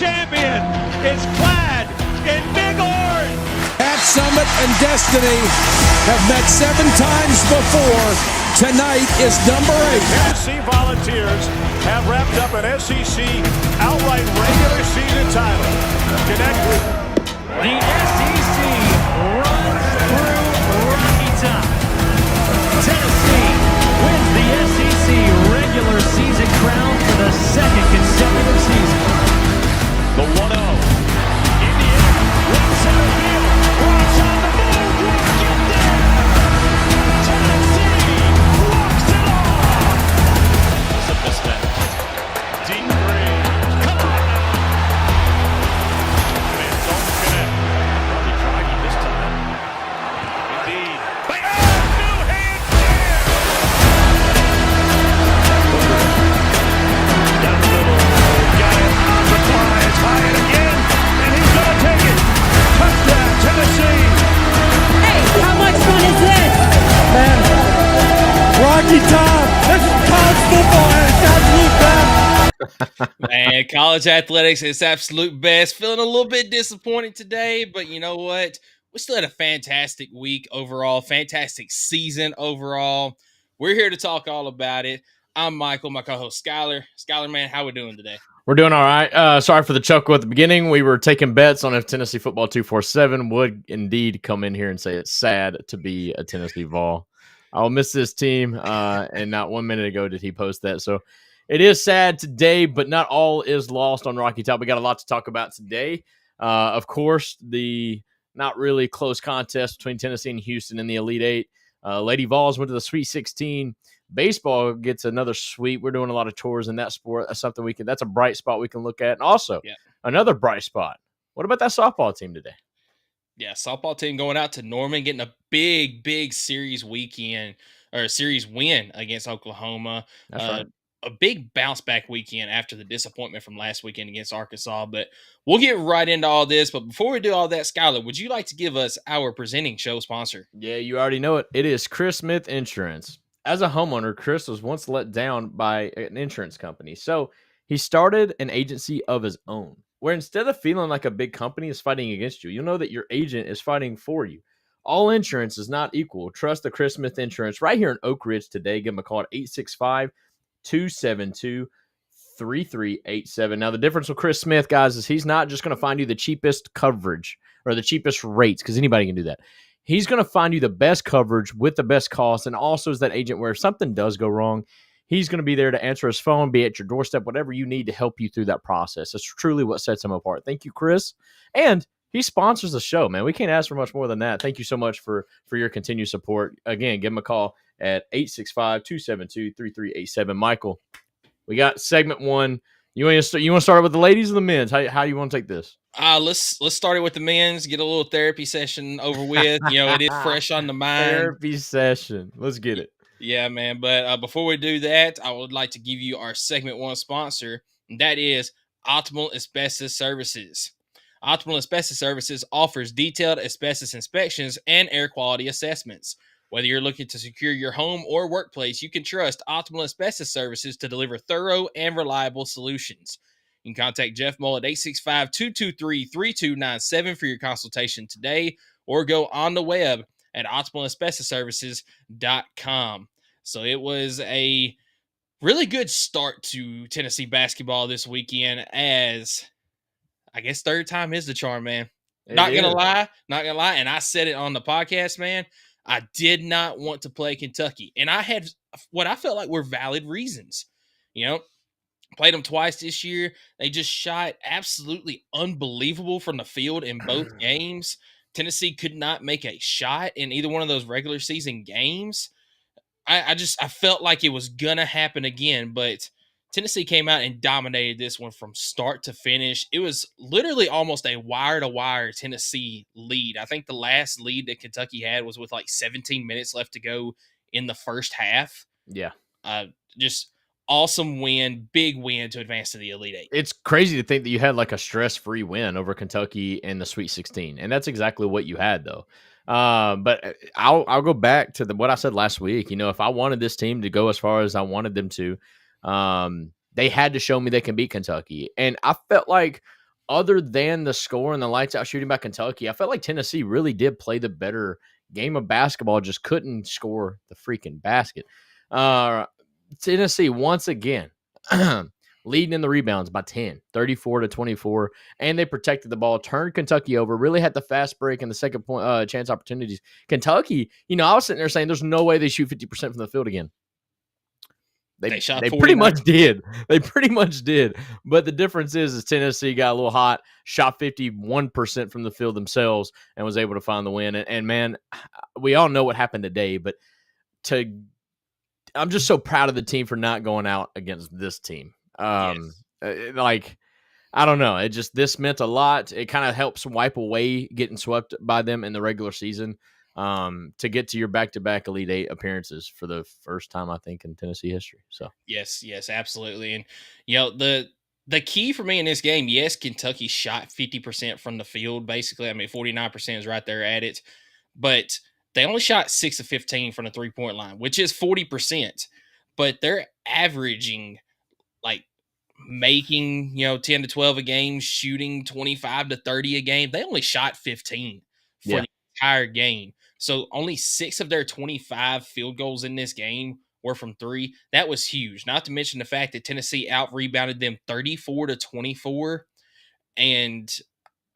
champion is clad in big orange. Pat Summit and Destiny have met 7 times before. Tonight is number 8. Tennessee Volunteers have wrapped up an SEC outright regular season title. Connect with the SEC runs through Rocky Top. Tennessee wins the SEC regular season crown for the 2nd consecutive season. the 1-0. Indiana, right center field. Rock's on the move. Rock get there. Tennessee walks it off. It's a mismatch. Deep three. Come on now. Man, don't connect. Probably trying this time. Indeed. New hand there. Down the middle. Got it. The fly is high and again. And he's going to take it. Touchdown, Tennessee. Hey, how much fun is this? Man, Rocky Top, this is college football at its absolute best. Man, college athletics is absolute best. Feeling a little bit disappointed today, but you know what? We still had a fantastic week overall, fantastic season overall. We're here to talk all about it. I'm Michael, my co-host Skylar. Skylar, man, how we doing today? We're doing all right. Sorry for the chuckle at the beginning. We were taking bets on if Tennessee Football 247 would indeed come in here and say it's sad to be a Tennessee Vol. I'll miss this team, and not 1 minute ago did he post that. So it is sad today, but not all is lost on Rocky Top. We got a lot to talk about today. Of course, the not really close contest between Tennessee and Houston in the Elite Eight. Lady Vols went to the Sweet 16. Baseball gets another sweep. We're doing a lot of tours in that sport. That's something that's a bright spot we can look at. And also, another bright spot. What about that softball team today? Yeah, softball team going out to Norman, getting a big series weekend or a series win against Oklahoma. That's right. A big bounce back weekend after the disappointment from last weekend against Arkansas. But we'll get right into all this. But before we do all that, Skylar, would you like to give us our presenting show sponsor? Yeah, you already know it. It is Chris Smith Insurance. As a homeowner, Chris was once let down by an insurance company. So he started an agency of his own, where instead of feeling like a big company is fighting against you, you'll know that your agent is fighting for you. All insurance is not equal. Trust the Chris Smith Insurance right here in Oak Ridge today. Give them a call at 865-272-3387. Now, the difference with Chris Smith, guys, is he's not just going to find you the cheapest coverage or the cheapest rates, because anybody can do that. He's going to find you the best coverage with the best cost, and also is that agent where if something does go wrong, he's going to be there to answer his phone, be at your doorstep, whatever you need to help you through that process. That's truly what sets him apart. Thank you, Chris. And he sponsors the show, man. We can't ask for much more than that. Thank you so much for your continued support. Again, give him a call at 865-272-3387. Michael, we got segment 1. You want to start with the ladies or the men's? How you want to take this? Let's start it with the men's. Get a little therapy session over with. It is fresh on the mind. Therapy session. Let's get it. Yeah, man. But before we do that, I would like to give you our segment 1 sponsor, and that is Optimal Asbestos Services. Optimal Asbestos Services offers detailed asbestos inspections and air quality assessments. Whether you're looking to secure your home or workplace, you can trust Optimal Asbestos Services to deliver thorough and reliable solutions. You can contact Jeff Mull at 865-223-3297 for your consultation today, or go on the web at optimalasbestosservices.com. So it was a really good start to Tennessee basketball this weekend, as I guess third time is the charm, man. Not gonna lie. And I said it on the podcast, man. I did not want to play Kentucky, and I had what I felt like were valid reasons. Played them twice this year. They just shot absolutely unbelievable from the field in both games. Tennessee could not make a shot in either one of those regular season games. I felt like it was gonna happen again, but Tennessee came out and dominated this one from start to finish. It was literally almost a wire-to-wire Tennessee lead. I think the last lead that Kentucky had was with like 17 minutes left to go in the first half. Yeah. Just awesome win, big win to advance to the Elite Eight. It's crazy to think that you had like a stress-free win over Kentucky in the Sweet 16, and that's exactly what you had, though. But I'll go back to what I said last week. If I wanted this team to go as far as I wanted them to, they had to show me they can beat Kentucky. And I felt like other than the score and the lights out shooting by Kentucky, I felt like Tennessee really did play the better game of basketball, just couldn't score the freaking basket. Tennessee, once again, leading in the rebounds by 10, 34-24, and they protected the ball, turned Kentucky over, really had the fast break and the second point chance opportunities. Kentucky, I was sitting there saying there's no way they shoot 50% from the field again. They shot pretty much did. They pretty much did. But the difference is Tennessee got a little hot, shot 51% from the field themselves, and was able to find the win. And man, we all know what happened today, but I'm just so proud of the team for not going out against this team. Like, I don't know. This meant a lot. It kind of helps wipe away getting swept by them in the regular season. To get to your back-to-back Elite Eight appearances for the first time, I think, in Tennessee history. So yes, absolutely. And the key for me in this game, yes, Kentucky shot 50% from the field. Basically, I mean 49% is right there at it, but they only shot 6 of 15 from the 3-point line, which is 40%. But they're averaging like making 10 to 12 a game, shooting 25 to 30 a game. They only shot 15 for the entire game. So only 6 of their 25 field goals in this game were from 3. That was huge. Not to mention the fact that Tennessee out-rebounded them 34-24. And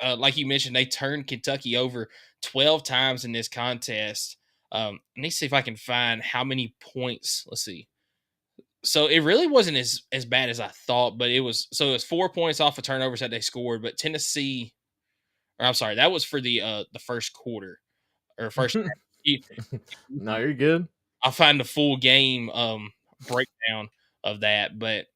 like you mentioned, they turned Kentucky over 12 times in this contest. Let me see if I can find how many points. Let's see. So it really wasn't as bad as I thought, but it was 4 points off of turnovers that they scored. But Tennessee, or I'm sorry, that was for the first quarter. Or first No, you're good. I'll find the full game breakdown of that. But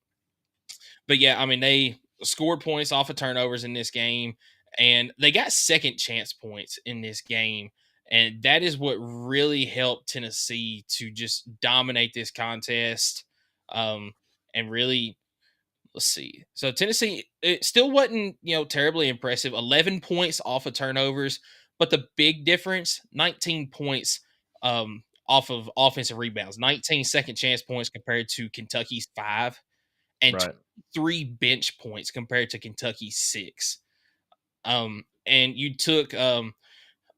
yeah, I mean, they scored points off of turnovers in this game, and they got second chance points in this game. And that is what really helped Tennessee to just dominate this contest. And really, let's see. So Tennessee, it still wasn't, terribly impressive. 11 points off of turnovers. But the big difference, 19 points off of offensive rebounds, 19 second chance points compared to Kentucky's 5, and 3 bench points compared to Kentucky's 6. And you took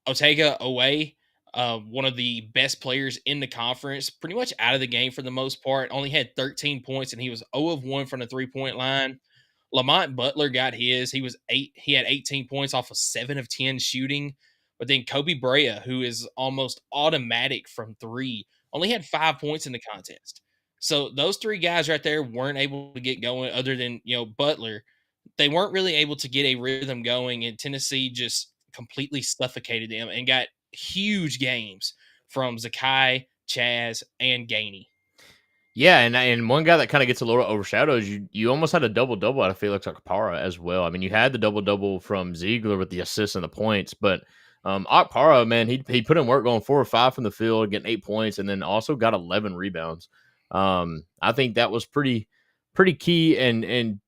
Ortega away, one of the best players in the conference, pretty much out of the game for the most part. Only had 13 points, and he was 0 of 1 from the 3-point line. Lamont Butler got his. He had 18 points off of 7 of 10 shooting. But then Kobe Brea, who is almost automatic from 3, only had 5 points in the contest. So those 3 guys right there weren't able to get going other than, Butler. They weren't really able to get a rhythm going, and Tennessee just completely suffocated them and got huge games from Zakai, Chaz, and Gainey. Yeah, and one guy that kind of gets a little overshadowed is you almost had a double-double out of Felix Okpara as well. I mean, you had the double-double from Ziegler with the assists and the points, but Okpara, man, he put in work going 4 or 5 from the field, getting 8 points, and then also got 11 rebounds. I think that was pretty key, and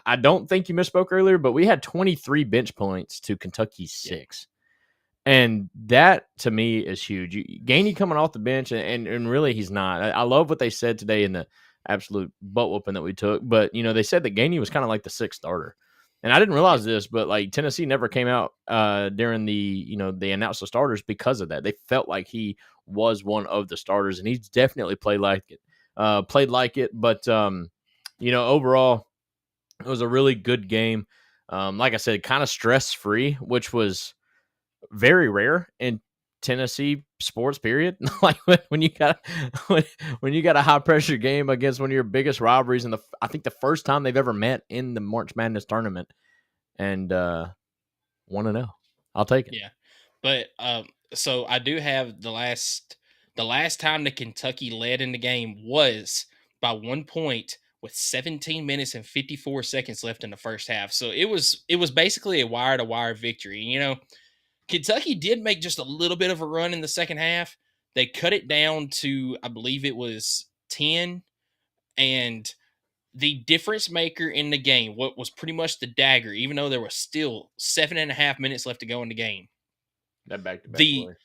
I don't think you misspoke earlier, but we had 23 bench points to Kentucky's 6. And that, to me, is huge. Gainey coming off the bench, and really he's not. I love what they said today in the absolute butt whooping that we took. But, they said that Gainey was kind of like the 6th starter. And I didn't realize this, but, like, Tennessee never came out during they announced the starters because of that. They felt like he was one of the starters, and he's definitely played like it. But, overall, it was a really good game. Like I said, kind of stress-free, which was very rare in Tennessee sports, period. Like when you got a high pressure game against one of your biggest rivalries, and I think the first time they've ever met in the March Madness tournament, and 1-0. I'll take it. Yeah, but so I do have the last time that Kentucky led in the game was by 1 point with 17 minutes and 54 seconds left in the first half. So it was basically a wire to wire victory. Kentucky did make just a little bit of a run in the second half. They cut it down to, I believe it was 10. And the difference maker in the game, what was pretty much the dagger, even though there was still 7.5 minutes left to go in the game. That back-to-back play.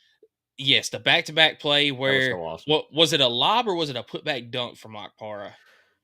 Yes, the back-to-back play where, so awesome. What was it, a lob or was it a putback dunk from Okpara?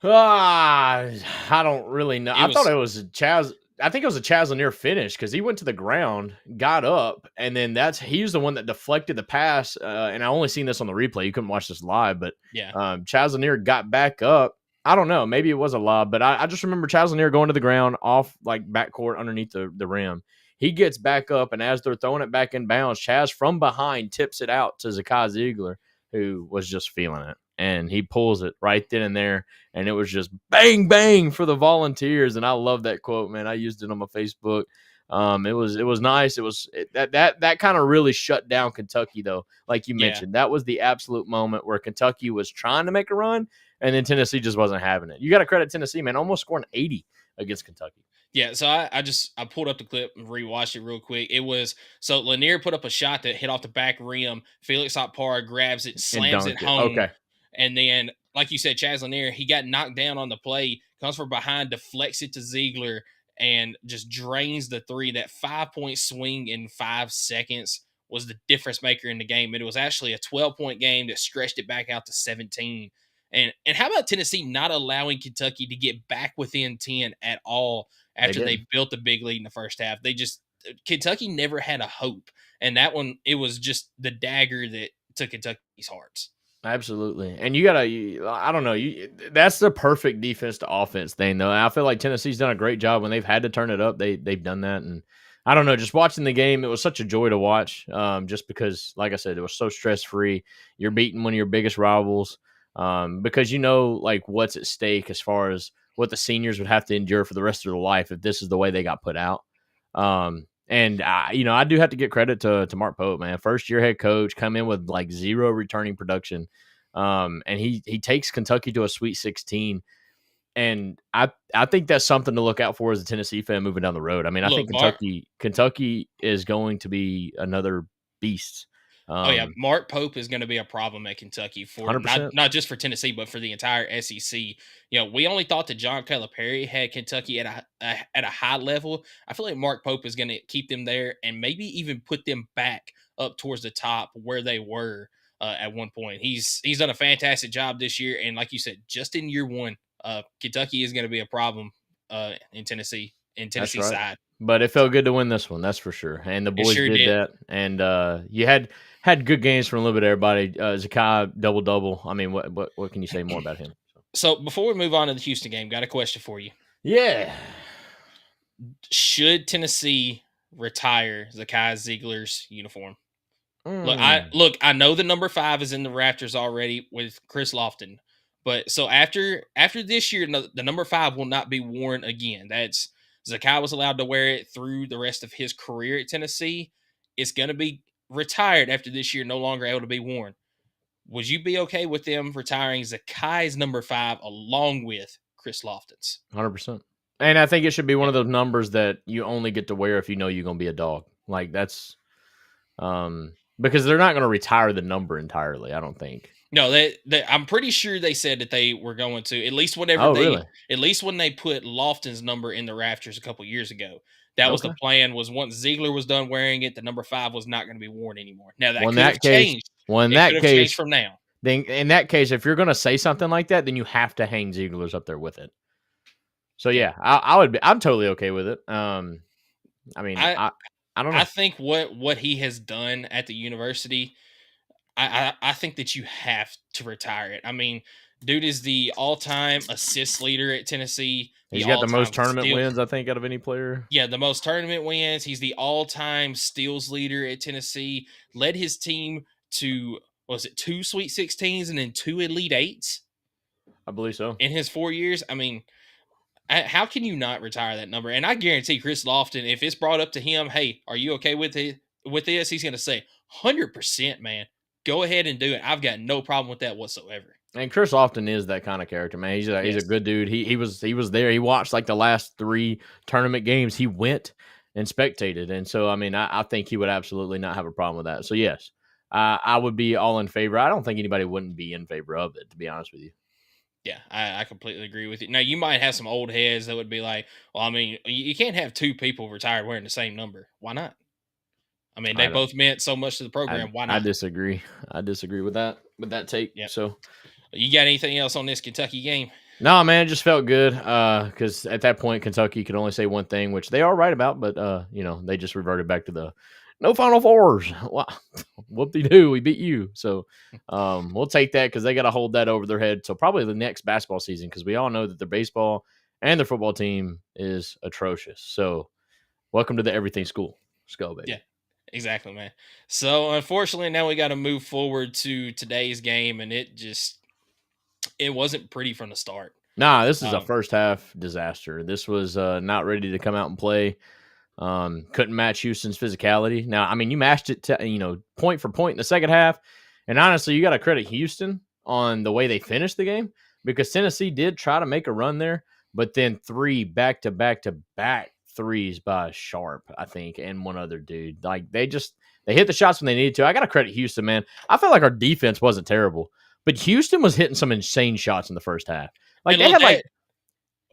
I don't really know. I thought it was Chaz. I think it was a Chaz Lanier finish because he went to the ground, got up, and then he was the one that deflected the pass. And I only seen this on the replay. You couldn't watch this live, but Yeah. Chaz Lanier got back up. I don't know. Maybe it was a lob, but I just remember Chaz Lanier going to the ground off like backcourt underneath the rim. He gets back up, and as they're throwing it back in bounds, Chaz from behind tips it out to Zakai Ziegler, who was just feeling it. And he pulls it right then and there, and it was just bang, bang for the Volunteers. And I love that quote, man. I used it on my Facebook. It was nice. That kind of really shut down Kentucky, though. Like you mentioned, that was the absolute moment where Kentucky was trying to make a run, and then Tennessee just wasn't having it. You got to credit Tennessee, man. Almost scoring 80 against Kentucky. Yeah, so I pulled up the clip and rewatched it real quick. It was so Lanier put up a shot that hit off the back rim. Felix Okpara grabs it, slams it home. Okay. And then, like you said, Chaz Lanier, he got knocked down on the play, comes from behind, deflects it to Ziegler, and just drains the three. That 5-point swing in 5 seconds was the difference maker in the game. And it was actually a 12-point game that stretched it back out to 17. And how about Tennessee not allowing Kentucky to get back within 10 at all after they built the big lead in the first half? Kentucky never had a hope. And that one, it was just the dagger that took Kentucky's hearts. Absolutely. And I don't know, that's the perfect defense to offense thing, though. I feel like Tennessee's done a great job when they've had to turn it up. They've done that. And I don't know, just watching the game, it was such a joy to watch, just because, like I said, it was so stress-free. You're beating one of your biggest rivals because like what's at stake as far as what the seniors would have to endure for the rest of their life if this is the way they got put out. And I do have to get credit to Mark Pope, man. First year head coach, come in with like 0 returning production. And he takes Kentucky to a Sweet 16. And I think that's something to look out for as a Tennessee fan moving down the road. I mean, I think Kentucky is going to be another beast. Mark Pope is going to be a problem at Kentucky for not just for Tennessee, but for the entire SEC. We only thought that John Calipari had Kentucky at a high level. I feel like Mark Pope is going to keep them there and maybe even put them back up towards the top where they were at one point. He's done a fantastic job this year, and like you said, just in year one, Kentucky is going to be a problem in Tennessee. That's right. Side. But it felt good to win this one, that's for sure. And the boys did that. And you had good games from a little bit of everybody. Zakai double-double. I mean, what can you say more about him? So before we move on to the Houston game, got a question for you. Yeah. Should Tennessee retire Zakai Ziegler's uniform? I know the number 5 is in the rafters already with Chris Lofton. But so after this year, the number 5 will not be worn again. That's Zakai was allowed to wear it through the rest of his career at Tennessee. It's going to be retired after this year, no longer able to be worn. Would you be okay with them retiring Zakai's number 5 along with Chris Lofton's? 100%. And I think it should be one of those numbers that you only get to wear if you know you're going to be a dog. Like that's because they're not going to retire the number entirely, I don't think. No, I'm pretty sure they said that they were going to, at least when they put Lofton's number in the rafters a couple years ago. That was the plan, was once Ziegler was done wearing it, the number 5 was not going to be worn anymore. Now that could have changed. Well, in that case, changed from now. Then in that case, if you're going to say something like that, then you have to hang Ziegler's up there with it. So yeah, I'm totally okay with it. I mean, I don't know. I think what he has done at the university, I think that you have to retire it. I mean, dude is the all-time assist leader at Tennessee. He's got the most tournament wins, I think, out of any player. Yeah, the most tournament wins. He's the all-time steals leader at Tennessee. Led his team to, 2 Sweet 16s and then 2 Elite 8s? I believe so. In his 4 years? I mean, how can you not retire that number? And I guarantee Chris Lofton, if it's brought up to him, hey, are you okay with this? He's going to say, 100%, man. Go ahead and do it. I've got no problem with that whatsoever. And Chris Lofton is that kind of character, man. He's a good dude. He was there. He watched like the last 3 tournament games. He went and spectated. And so, I mean, I think he would absolutely not have a problem with that. So, yes, I would be all in favor. I don't think anybody wouldn't be in favor of it, to be honest with you. Yeah, I completely agree with you. Now, you might have some old heads that would be like, well, I mean, you can't have 2 people retired wearing the same number. Why not? I mean, they both meant so much to the program. Why not? I disagree with that take. Yeah. So, you got anything else on this Kentucky game? No, man, it just felt good because at that point, Kentucky could only say one thing, which they are right about, but, they just reverted back to the no Final Fours. Wow. Whoop-de-doo, we beat you. So we'll take that because they got to hold that over their head till probably the next basketball season because we all know that their baseball and their football team is atrocious. So welcome to the everything school. Let's go, baby. Yeah, exactly, man. So unfortunately, now we got to move forward to today's game, and it wasn't pretty from the start. Nah, this is a first half disaster. This was not ready to come out and play. Couldn't match Houston's physicality. Now, I mean, you matched it to, point for point in the second half. And honestly, you got to credit Houston on the way they finished the game because Tennessee did try to make a run there, but then 3 back-to-back-to-back threes by Sharp, I think, and one other dude. Like they hit the shots when they needed to. I got to credit Houston, man. I felt like our defense wasn't terrible, but Houston was hitting some insane shots in the first half. Like they had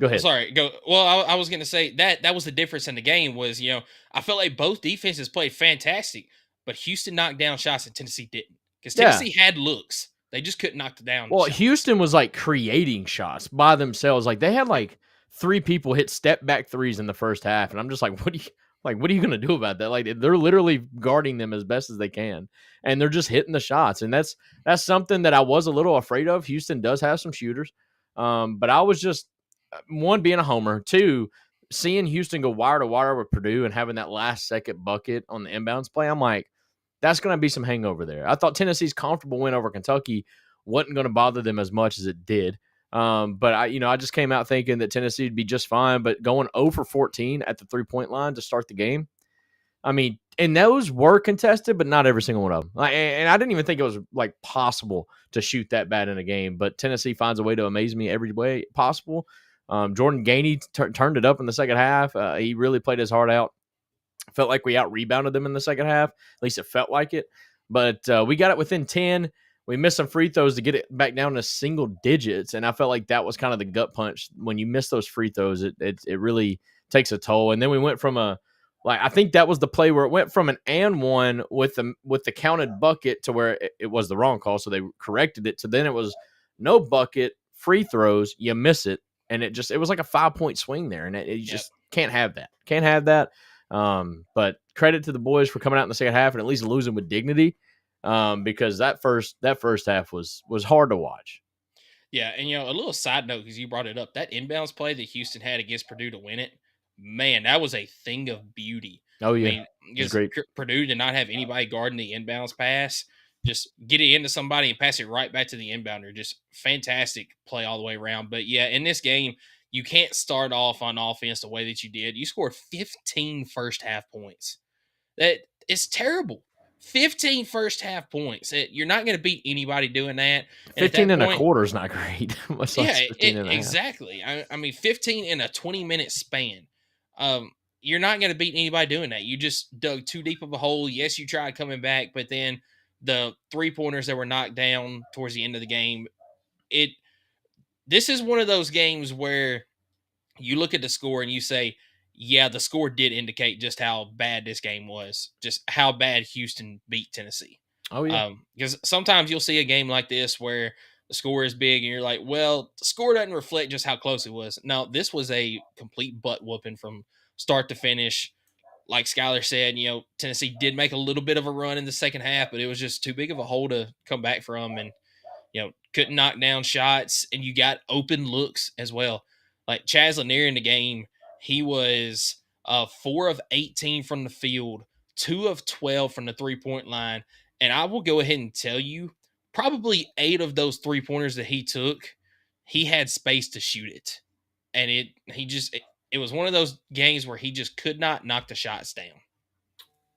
Go ahead. Sorry, go. Well, I was going to say that was the difference in the game was, I felt like both defenses played fantastic, but Houston knocked down shots and Tennessee didn't. Because Tennessee had looks. They just couldn't knock it down. Well, shots. Houston was like creating shots by themselves. Like they had like 3 people hit step back threes in the first half. And I'm just like, what are you going to do about that? Like they're literally guarding them as best as they can. And they're just hitting the shots. And that's something that I was a little afraid of. Houston does have some shooters. But I was just, 1, being a homer, 2, seeing Houston go wire to wire with Purdue and having that last second bucket on the inbounds play. I'm like, that's going to be some hangover there. I thought Tennessee's comfortable win over Kentucky wasn't going to bother them as much as it did. But I just came out thinking that Tennessee would be just fine, but going 0 for 14 at the 3-point line to start the game. I mean, and those were contested, but not every single one of them. And I didn't even think it was like possible to shoot that bad in a game, but Tennessee finds a way to amaze me every way possible. Jordan Gainey turned it up in the second half. He really played his heart out. Felt like we out-rebounded them in the second half. At least it felt like it. But we got it within 10. We missed some free throws to get it back down to single digits, and I felt like that was kind of the gut punch. When you miss those free throws, it really takes a toll. And then we went from I think that was the play where it went from an and one with the counted bucket to where it was the wrong call, so they corrected it. So then it was no bucket, free throws, you miss it. And it was like a 5-point swing there. And you just can't have that. Can't have that. But credit to the boys for coming out in the second half and at least losing with dignity. Because that first half was hard to watch. Yeah. And, a little side note, because you brought it up, that inbounds play that Houston had against Purdue to win it, man, that was a thing of beauty. Oh, yeah. I mean, because Purdue did not have anybody guarding the inbounds pass. Just get it into somebody and pass it right back to the inbounder. Just fantastic play all the way around. But, yeah, in this game, you can't start off on offense the way that you did. You scored 15 first-half points. That is terrible. 15 first-half points. You're not going to beat anybody doing that. 15 and a quarter is not great. Exactly. I mean, 15 in a 20-minute span. You're not going to beat anybody doing that. You just dug too deep of a hole. Yes, you tried coming back, but then the 3-pointers that were knocked down towards the end of the game, this is one of those games where you look at the score and you say, yeah, the score did indicate just how bad this game was, just how bad Houston beat Tennessee. Oh, yeah. Because sometimes you'll see a game like this where the score is big and you're like, well, the score doesn't reflect just how close it was. No, this was a complete butt whooping from start to finish. Like Skylar said, Tennessee did make a little bit of a run in the second half, but it was just too big of a hole to come back from. And, couldn't knock down shots, and you got open looks as well. Like Chaz Lanier in the game, he was 4 of 18 from the field, 2 of 12 from the 3-point line. And I will go ahead and tell you, probably 8 of those 3-pointers that he took, he had space to shoot it. And it was one of those games where he just could not knock the shots down.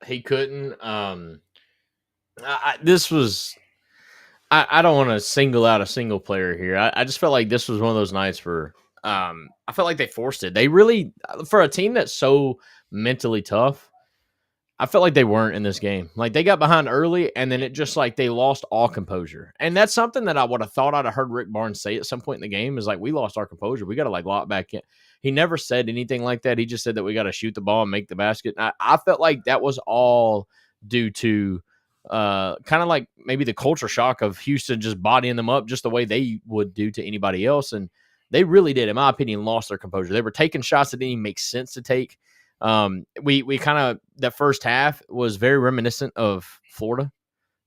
He couldn't. I don't want to single out a single player here. I just felt like this was one of those nights where I felt like they forced it. They really, for a team that's so mentally tough, I felt like they weren't in this game. Like they got behind early and then it just like they lost all composure. And that's something that I would have thought I'd have heard Rick Barnes say at some point in the game is like, we lost our composure. We got to like lock back in. He never said anything like that. He just said that we got to shoot the ball and make the basket. And I felt like that was all due to kind of like maybe the culture shock of Houston just bodying them up just the way they would do to anybody else. And they really did, in my opinion, lost their composure. They were taking shots that didn't even make sense to take. We kind of, that first half was very reminiscent of Florida.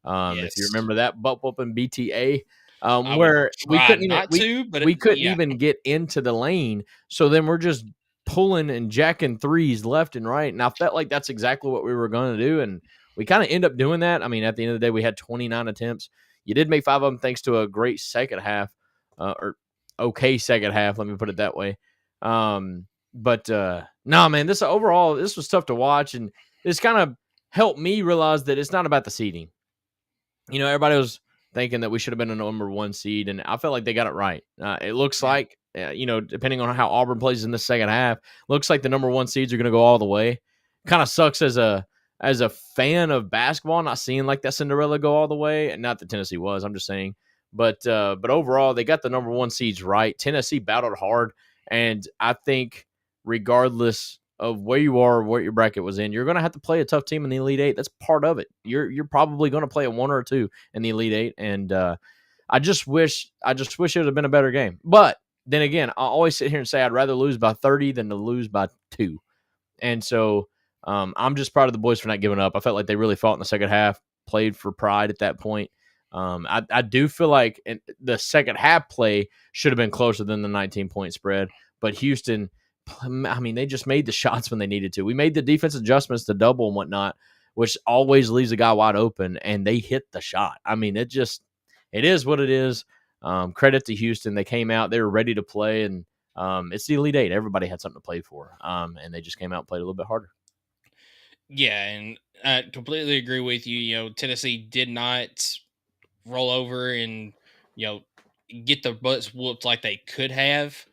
If you remember that butt whooping BTA, where we couldn't even get into the lane. So then we're just pulling and jacking threes left and right. And I felt like that's exactly what we were going to do. And we kind of end up doing that. I mean, at the end of the day, we had 29 attempts. You did make 5 of them thanks to a great second half, or okay second half. Let me put it that way. But no, man, this was tough to watch. And this kind of helped me realize that it's not about the seeding. You know, everybody was thinking that we should have been a number 1 seed, and I felt like they got it right. It looks like, depending on how Auburn plays in the second half, looks like the number 1 seeds are going to go all the way. Kind of sucks as a fan of basketball, not seeing like that Cinderella go all the way, and not that Tennessee was. I'm just saying, but overall, they got the number 1 seeds right. Tennessee battled hard, and I think regardless of where you are, what your bracket was in, you're going to have to play a tough team in the Elite Eight. That's part of it. You're probably going to play a 1 or 2 in the Elite Eight, and I just wish it would have been a better game. But then again, I always sit here and say I'd rather lose by 30 than to lose by 2. And so I'm just proud of the boys for not giving up. I felt like they really fought in the second half, played for pride at that point. I do feel like the second half play should have been closer than the 19-point spread, but Houston, I mean, they just made the shots when they needed to. We made the defense adjustments to double and whatnot, which always leaves a guy wide open, and they hit the shot. I mean, it is what it is. Credit to Houston. They came out, they were ready to play, and it's the Elite Eight. Everybody had something to play for, and they just came out and played a little bit harder. Yeah, and I completely agree with you. You know, Tennessee did not roll over and, get their butts whooped like they could have.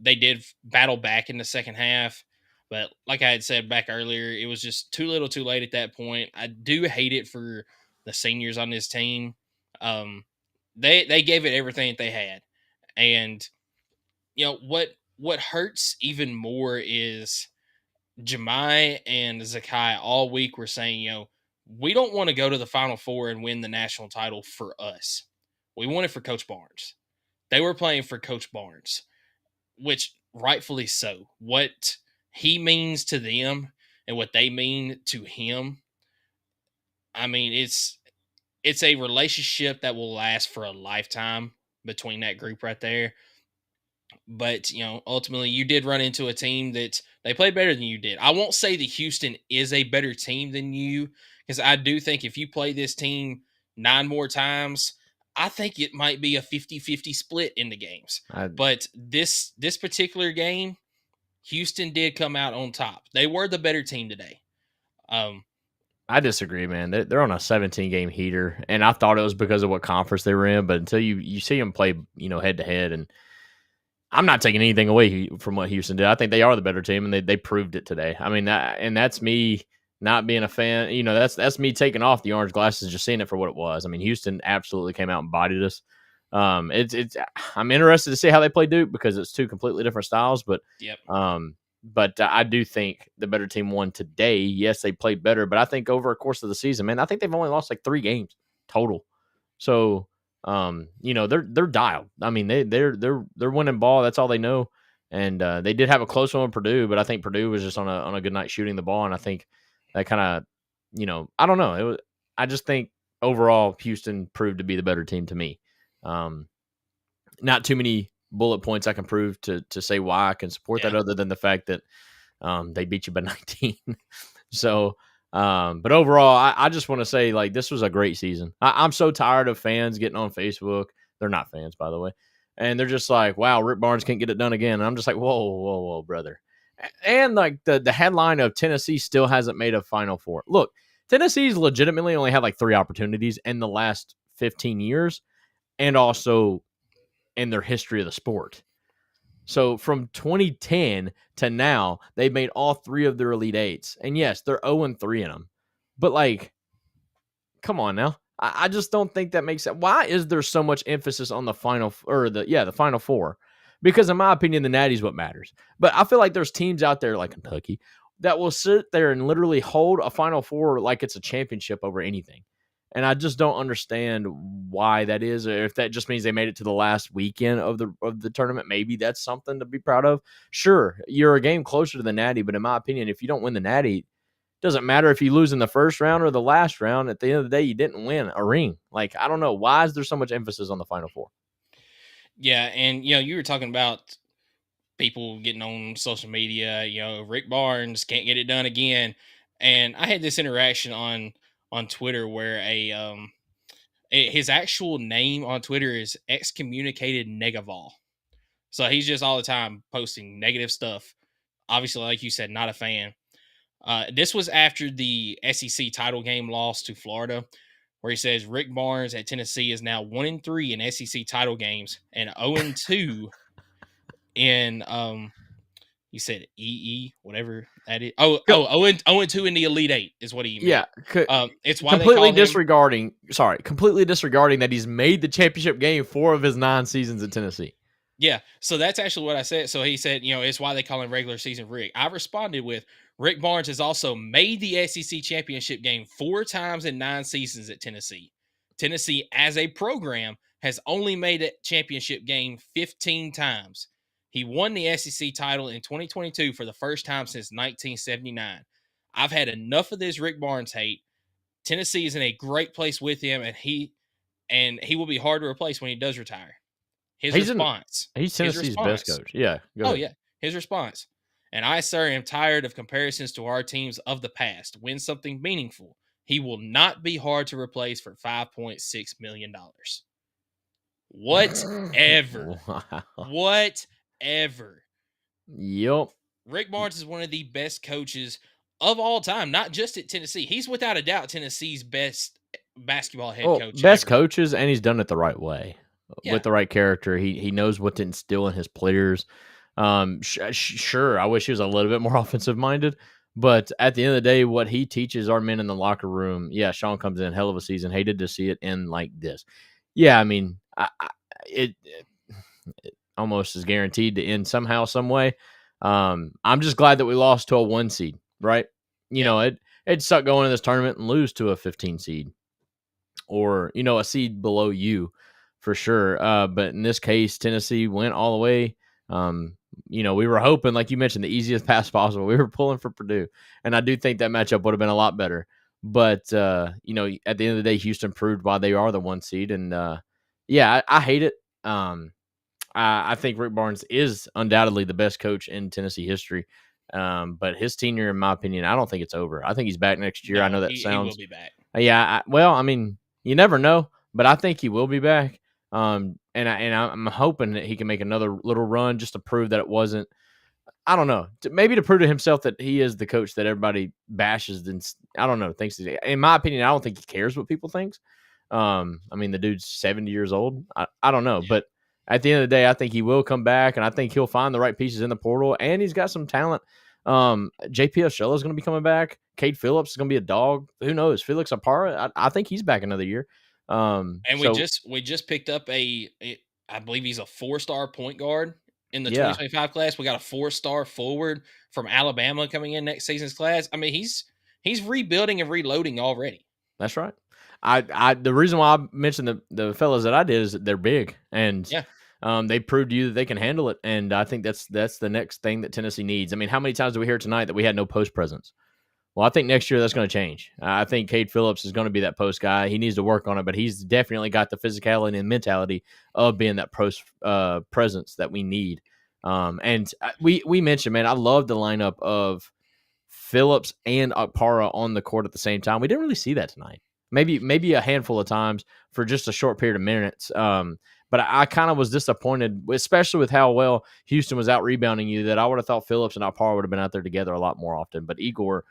They did battle back in the second half, but like I had said back earlier, it was just too little too late at that point. I do hate it for the seniors on this team. They gave it everything that they had. And, what hurts even more is Jemai and Zakai all week were saying, we don't want to go to the Final Four and win the national title for us. We want it for Coach Barnes. They were playing for Coach Barnes, which rightfully so. What he means to them and what they mean to him, I mean, it's a relationship that will last for a lifetime between that group right there. But, ultimately you did run into a team that they played better than you did. I won't say that Houston is a better team than you, because I do think if you play this team 9 more times, I think it might be a 50-50 split in the games. But this particular game, Houston did come out on top. They were the better team today. I disagree, man. They're on a 17-game heater, and I thought it was because of what conference they were in, but until you see them play, head-to-head, and I'm not taking anything away from what Houston did. I think they are the better team, and they proved it today. I mean, that's me not being a fan. That's me taking off the orange glasses, just seeing it for what it was. I mean, Houston absolutely came out and bodied us. I'm interested to see how they play Duke, because it's 2 completely different styles. But yep. But I do think the better team won today. Yes, they played better, but I think over the course of the season, man, I think they've only lost like 3 games total. So, they're dialed. I mean, they're winning ball. That's all they know. And they did have a close one with Purdue, but I think Purdue was just on a good night shooting the ball, and I think that kind of, I don't know. I just think overall Houston proved to be the better team to me. Not too many bullet points I can prove to say why I can support that, other than the fact that they beat you by 19. So, but overall, I just want to say, like, this was a great season. I'm so tired of fans getting on Facebook. They're not fans, by the way. And they're just like, wow, Rick Barnes can't get it done again. And I'm just like, whoa, brother. And like the headline of Tennessee still hasn't made a Final Four. Look, Tennessee's legitimately only had like 3 opportunities in the last 15 years, and also in their history of the sport. So from 2010 to now, they've made all 3 of their Elite Eights. And yes, they're 0-3 in them. But like, come on now. I just don't think that makes sense. Why is there so much emphasis on the Final Four? Because in my opinion, the Natty's what matters. But I feel like there's teams out there like Kentucky that will sit there and literally hold a Final Four like it's a championship over anything. And I just don't understand why that is, or if that just means they made it to the last weekend of the tournament. Maybe that's something to be proud of. Sure, you're a game closer to the Natty, but in my opinion, if you don't win the Natty, it doesn't matter if you lose in the first round or the last round. At the end of the day, you didn't win a ring. Like, I don't know. Why is there so much emphasis on the Final Four? Yeah, and you were talking about people getting on social media. Rick Barnes can't get it done again, and I had this interaction on Twitter where his actual name on Twitter is excommunicated Negavol. So he's just all the time posting negative stuff. Obviously, like you said, not a fan. This was after the SEC title game loss to Florida, where he says Rick Barnes at Tennessee is now 1-3 in SEC title games and 0-2 in you said whatever that is. 0-2 in the Elite Eight is what he meant. Yeah, it's why completely they call him, completely disregarding that he's made the championship game 4 of his 9 seasons at Tennessee. Yeah, so that's actually what I said. So he said, it's why they call him regular season Rick. I responded with, Rick Barnes has also made the SEC championship game 4 times in 9 seasons at Tennessee. Tennessee, as a program, has only made a championship game 15 times. He won the SEC title in 2022 for the first time since 1979. I've had enough of this Rick Barnes hate. Tennessee is in a great place with him, and he will be hard to replace when he does retire. He's Tennessee's best coach. Yeah. Yeah. His response. And I, sir, am tired of comparisons to our teams of the past. Win something meaningful. He will not be hard to replace for $5.6 million. Whatever. Wow. Whatever. Yep. Rick Barnes is one of the best coaches of all time, not just at Tennessee. He's without a doubt Tennessee's best basketball head coach. Best coaches, and he's done it the right way. Yeah. With the right character. He knows what to instill in his players. Sure, I wish he was a little bit more offensive minded, but at the end of the day, what he teaches our men in the locker room, yeah, Sean comes in hell of a season. Hated to see it end like this. Yeah, I mean, it almost is guaranteed to end somehow, some way. I'm just glad that we lost to a 1 seed, right? You know, it'd suck going to this tournament and lose to a 15 seed or, a seed below you. For sure. But in this case, Tennessee went all the way. We were hoping, like you mentioned, the easiest pass possible. We were pulling for Purdue. And I do think that matchup would have been a lot better. But, at the end of the day, Houston proved why they are the 1 seed. And, I hate it. I think Rick Barnes is undoubtedly the best coach in Tennessee history. But his tenure, in my opinion, I don't think it's over. I think he's back next year. No, I know that he sounds. will be back. Yeah. You never know. But I think he will be back. And I'm hoping that he can make another little run just to prove that it wasn't. I don't know. Maybe to prove to himself that he is the coach that everybody bashes. And I don't know. Thinks in my opinion, I don't think he cares what people think. The dude's 70 years old. I don't know, but at the end of the day, I think he will come back, and I think he'll find the right pieces in the portal. And he's got some talent. JP Oshella is going to be coming back. Cade Phillips is going to be a dog. Who knows? Felix Apara, I think he's back another year. We just picked up I believe he's a 4-star point guard in the 2025 class. We got a 4-star forward from Alabama coming in next season's class. I mean, he's rebuilding and reloading already. That's right. The reason why I mentioned the fellas that I did is that they're big and they proved to you that they can handle it. And I think that's the next thing that Tennessee needs. I mean, how many times do we hear tonight that we had no post presence? Well, I think next year that's going to change. I think Cade Phillips is going to be that post guy. He needs to work on it, but he's definitely got the physicality and mentality of being that post presence that we need. And we mentioned, man, I love the lineup of Phillips and Akpara on the court at the same time. We didn't really see that tonight. Maybe a handful of times for just a short period of minutes. But I kind of was disappointed, especially with how well Houston was out rebounding you, that I would have thought Phillips and Akpara would have been out there together a lot more often. But Igor,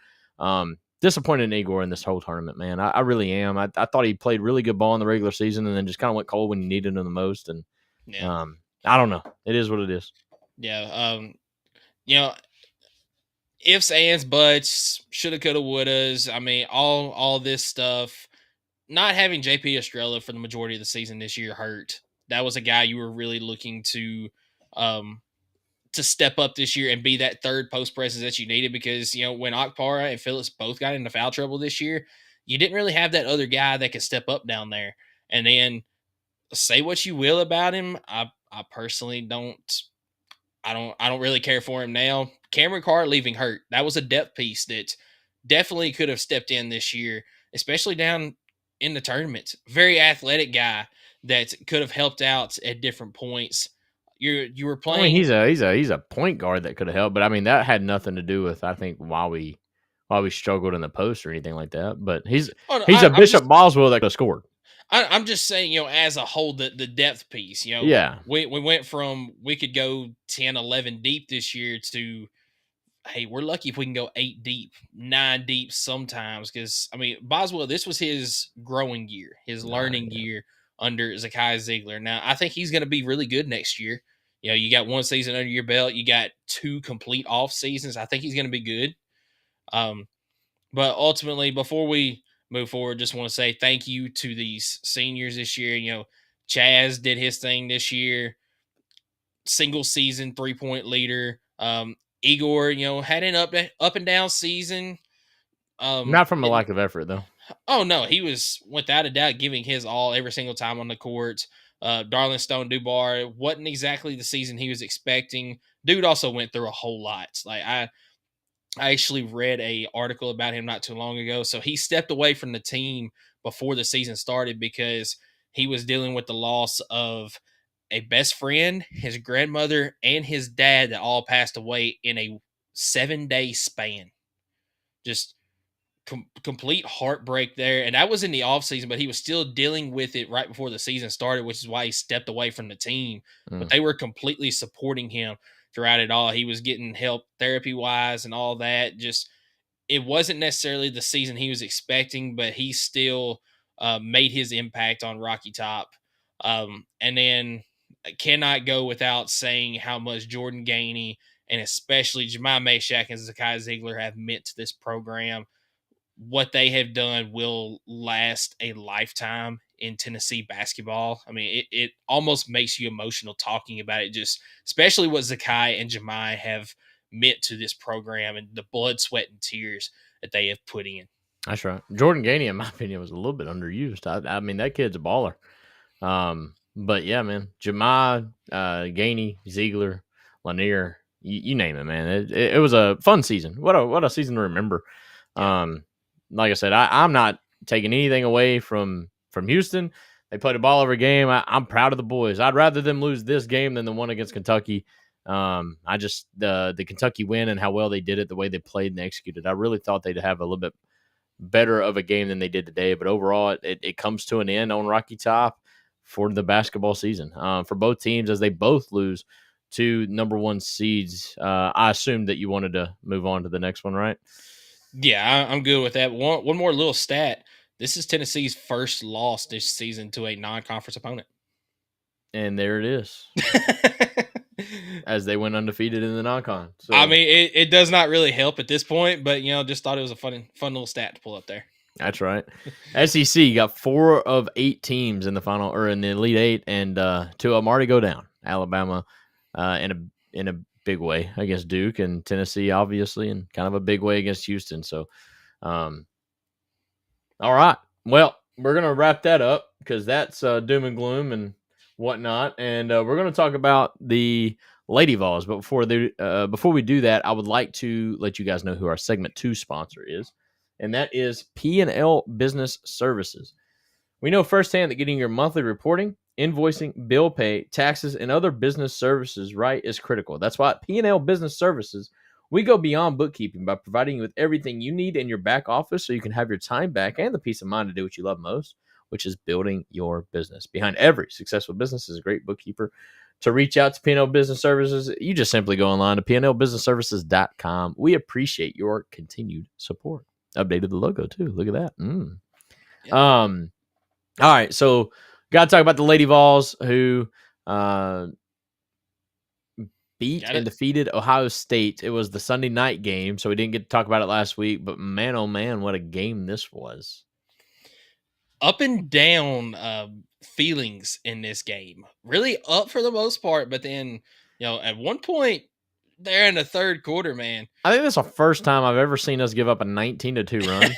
disappointed in Igor in this whole tournament, man. I really am. I thought he played really good ball in the regular season and then just kind of went cold when you needed him the most. And I don't know. It is what it is. Yeah. Ifs, ands, buts, shoulda, coulda, wouldas. I mean, all this stuff. Not having JP Estrella for the majority of the season this year hurt. That was a guy you were really looking to step up this year and be that third post presence that you needed, because when Akpara and Phillips both got into foul trouble this year, you didn't really have that other guy that could step up down there. And then say what you will about him, I personally don't. I don't really care for him now. Cameron Carr leaving hurt. That was a depth piece that definitely could have stepped in this year, especially down in the tournament. Very athletic guy that could have helped out at different points. You were I playing. mean, he's a point guard that could have helped, but I mean that had nothing to do with I think why we struggled in the post or anything like that. But he's Oh, no, a I'm Bishop just, Boswell that could have scored. I'm just saying, as a whole, the depth piece, Yeah. we went from we could go 10, 11 deep this year to, hey, we're lucky if we can go 8 deep, 9 deep sometimes. Because, I mean, Boswell, this was his growing year, his learning year under Zakai Ziegler. Now, I think he's going to be really good next year. You got 1 season under your belt. You got 2 complete off seasons. I think he's going to be good. But ultimately, before we move forward, just want to say thank you to these seniors this year. Chaz did his thing this year, single season 3-point leader. Igor, had an up and down season. Not from a lack of effort though. Oh no, he was without a doubt giving his all every single time on the court. Darling Stone Dubar wasn't exactly the season he was expecting. Dude also went through a whole lot. Like I actually read a article about him not too long ago. So he stepped away from the team before the season started because he was dealing with the loss of a best friend, his grandmother, and his dad that all passed away in a 7-day span. Just complete heartbreak there. And that was in the off season, but he was still dealing with it right before the season started, which is why he stepped away from the team. But they were completely supporting him throughout it all. He was getting help therapy wise and all that. Just, it wasn't necessarily the season he was expecting, but he still made his impact on Rocky Top. And then I cannot go without saying how much Jordan Gainey and especially Jemai Meshack and Zakai Ziegler have meant to this program. What they have done will last a lifetime in Tennessee basketball. I mean, it almost makes you emotional talking about it, just especially what Zakai and Jemai have meant to this program and the blood, sweat, and tears that they have put in. That's right. Jordan Gainey, in my opinion, was a little bit underused. I mean, that kid's a baller. But yeah, man, Jemai, Gainey, Ziegler, Lanier, you name it, man. It was a fun season. What a season to remember. Like I said, I'm not taking anything away from Houston. They played a ball every game. I'm proud of the boys. I'd rather them lose this game than the one against Kentucky. I just the Kentucky win and how well they did it, the way they played and executed. I really thought they'd have a little bit better of a game than they did today. But overall, it comes to an end on Rocky Top for the basketball season for both teams as they both lose to number 1 seeds. I assumed that you wanted to move on to the next one, right? Yeah, I'm good with that. One more little stat. This is Tennessee's first loss this season to a non-conference opponent. And there it is. As they went undefeated in the non-con. So, I mean, it does not really help at this point, but, just thought it was a fun little stat to pull up there. That's right. SEC got 4 of 8 teams in the final or in the Elite 8, and 2 of them already go down. Alabama in a big way against Duke, and Tennessee obviously in kind of a big way against Houston. So, all right. Well, we're going to wrap that up because that's doom and gloom and whatnot. And we're going to talk about the Lady Vols. But before we do that, I would like to let you guys know who our segment 2 sponsor is. And that is P&L Business Services. We know firsthand that getting your monthly reporting, invoicing, bill pay, taxes, and other business services right is critical. That's why at P&L Business Services, we go beyond bookkeeping by providing you with everything you need in your back office so you can have your time back and the peace of mind to do what you love most, which is building your business. Behind every successful business is a great bookkeeper. To reach out to P&L Business Services, you just simply go online to pnlbusinessservices.com. We appreciate your continued support. Updated the logo too. Look at that. Yeah. All right, so got to talk about the Lady Vols who beat and defeated Ohio State. It was the Sunday night game, so we didn't get to talk about it last week. But man, oh man, what a game this was! Up and down feelings in this game. Really up for the most part, but then at one point there in the third quarter, man. I think that's the first time I've ever seen us give up a 19-2 run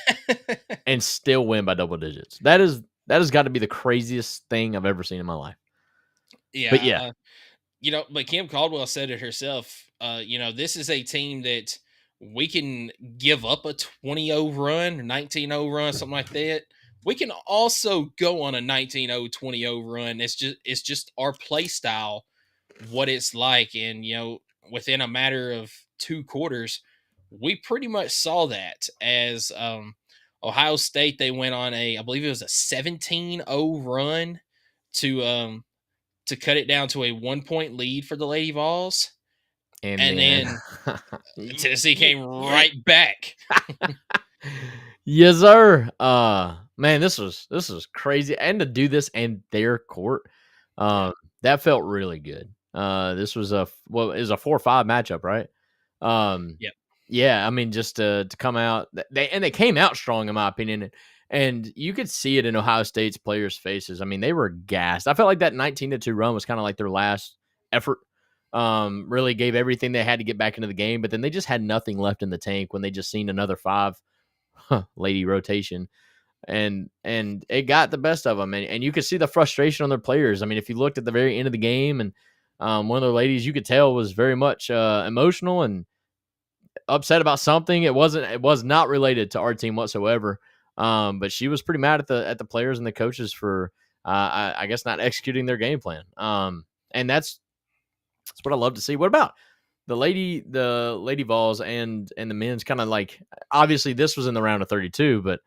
and still win by double digits. That has got to be the craziest thing I've ever seen in my life. Yeah. But yeah. But Kim Caldwell said it herself. This is a team that we can give up a 20-0 run, 19-0 run, something like that. We can also go on a 19-0, 20-0 run. It's just our play style, what it's like. And, within a matter of 2 quarters, we pretty much saw that as Ohio State. They went on I believe it was a 17-0 run to cut it down to a 1-point lead for the Lady Vols. And then Tennessee came right back. Yes, sir. Man, this was crazy. And to do this in their court, that felt really good. This was it was a 4-5 matchup, right? Yep. Yeah, I mean, just to come out, they came out strong, in my opinion. And you could see it in Ohio State's players' faces. I mean, they were gassed. I felt like that 19-2 run was kind of like their last effort. Really gave everything they had to get back into the game, but then they just had nothing left in the tank when they just seen another 5 lady rotation. And it got the best of them. And you could see the frustration on their players. I mean, if you looked at the very end of the game and one of the ladies, you could tell was very much emotional and upset about something. It was not related to our team whatsoever. But she was pretty mad at the players and the coaches for, I guess, not executing their game plan. And that's what I love to see. What about the Lady Vols and the men's? Kind of like, obviously this was in the round of 32, but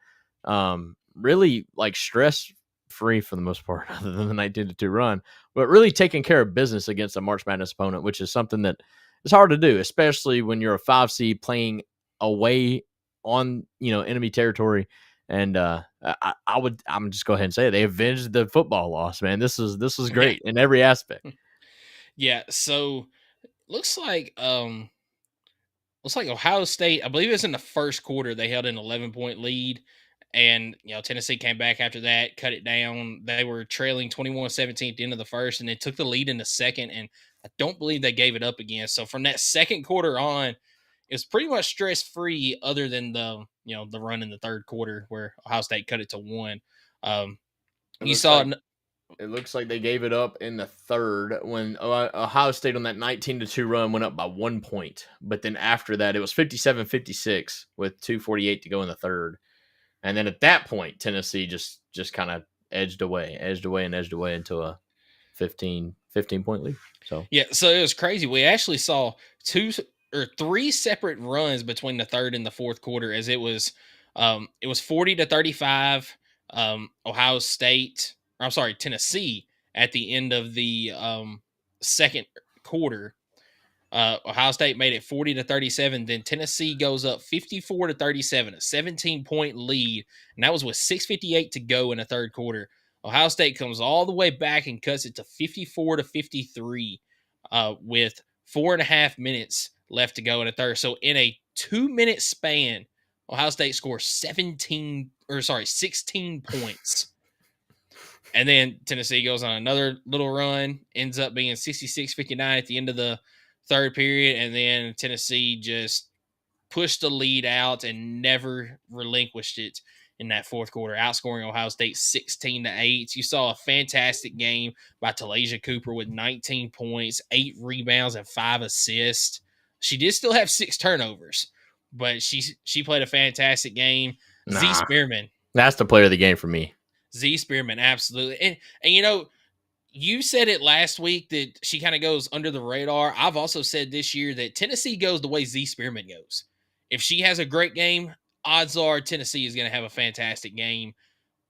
really like stress free for the most part, other than the 19-2 run, but really taking care of business against a March Madness opponent, which is something that is hard to do, especially when you're a 5 seed playing away on enemy territory. And I'm just go ahead and say it. They avenged the football loss, man. This was great in every aspect. Yeah. So looks like Ohio State, I believe it was in the first quarter, they held an 11-point lead. And, Tennessee came back after that, cut it down. They were trailing 21-17 at the end of the first, and they took the lead in the second. And I don't believe they gave it up again. So from that second quarter on, it was pretty much stress-free, other than the run in the third quarter where Ohio State cut it to 1. It looks like they gave it up in the third when Ohio State on that 19-2 run went up by 1 point. But then after that, it was 57-56 with 2:48 to go in the third. And then at that point, Tennessee just kind of edged away into a 15-point lead. So it was crazy. We actually saw 2 or 3 separate runs between the third and the fourth quarter, as it was 40-35. Tennessee at the end of the second quarter. Ohio State made it 40-37. Then Tennessee goes up 54-37, a 17-point lead, and that was with 6:58 to go in the third quarter. Ohio State comes all the way back and cuts it to 54-53 with 4.5 minutes left to go in the third. So in a 2-minute span, Ohio State scores 16 points. And then Tennessee goes on another little run, ends up being 66-59 at the end of the third period. And then Tennessee just pushed the lead out and never relinquished it in that fourth quarter, outscoring Ohio State 16-8. You saw a fantastic game by Talasia Cooper with 19 points, 8 rebounds, and 5 assists. She did still have 6 turnovers, but she played a fantastic game. Z Spearman. That's the player of the game for me. Z Spearman, absolutely. And you said it last week that she kind of goes under the radar. I've also said this year that Tennessee goes the way Z Spearman goes. If she has a great game, odds are Tennessee is going to have a fantastic game.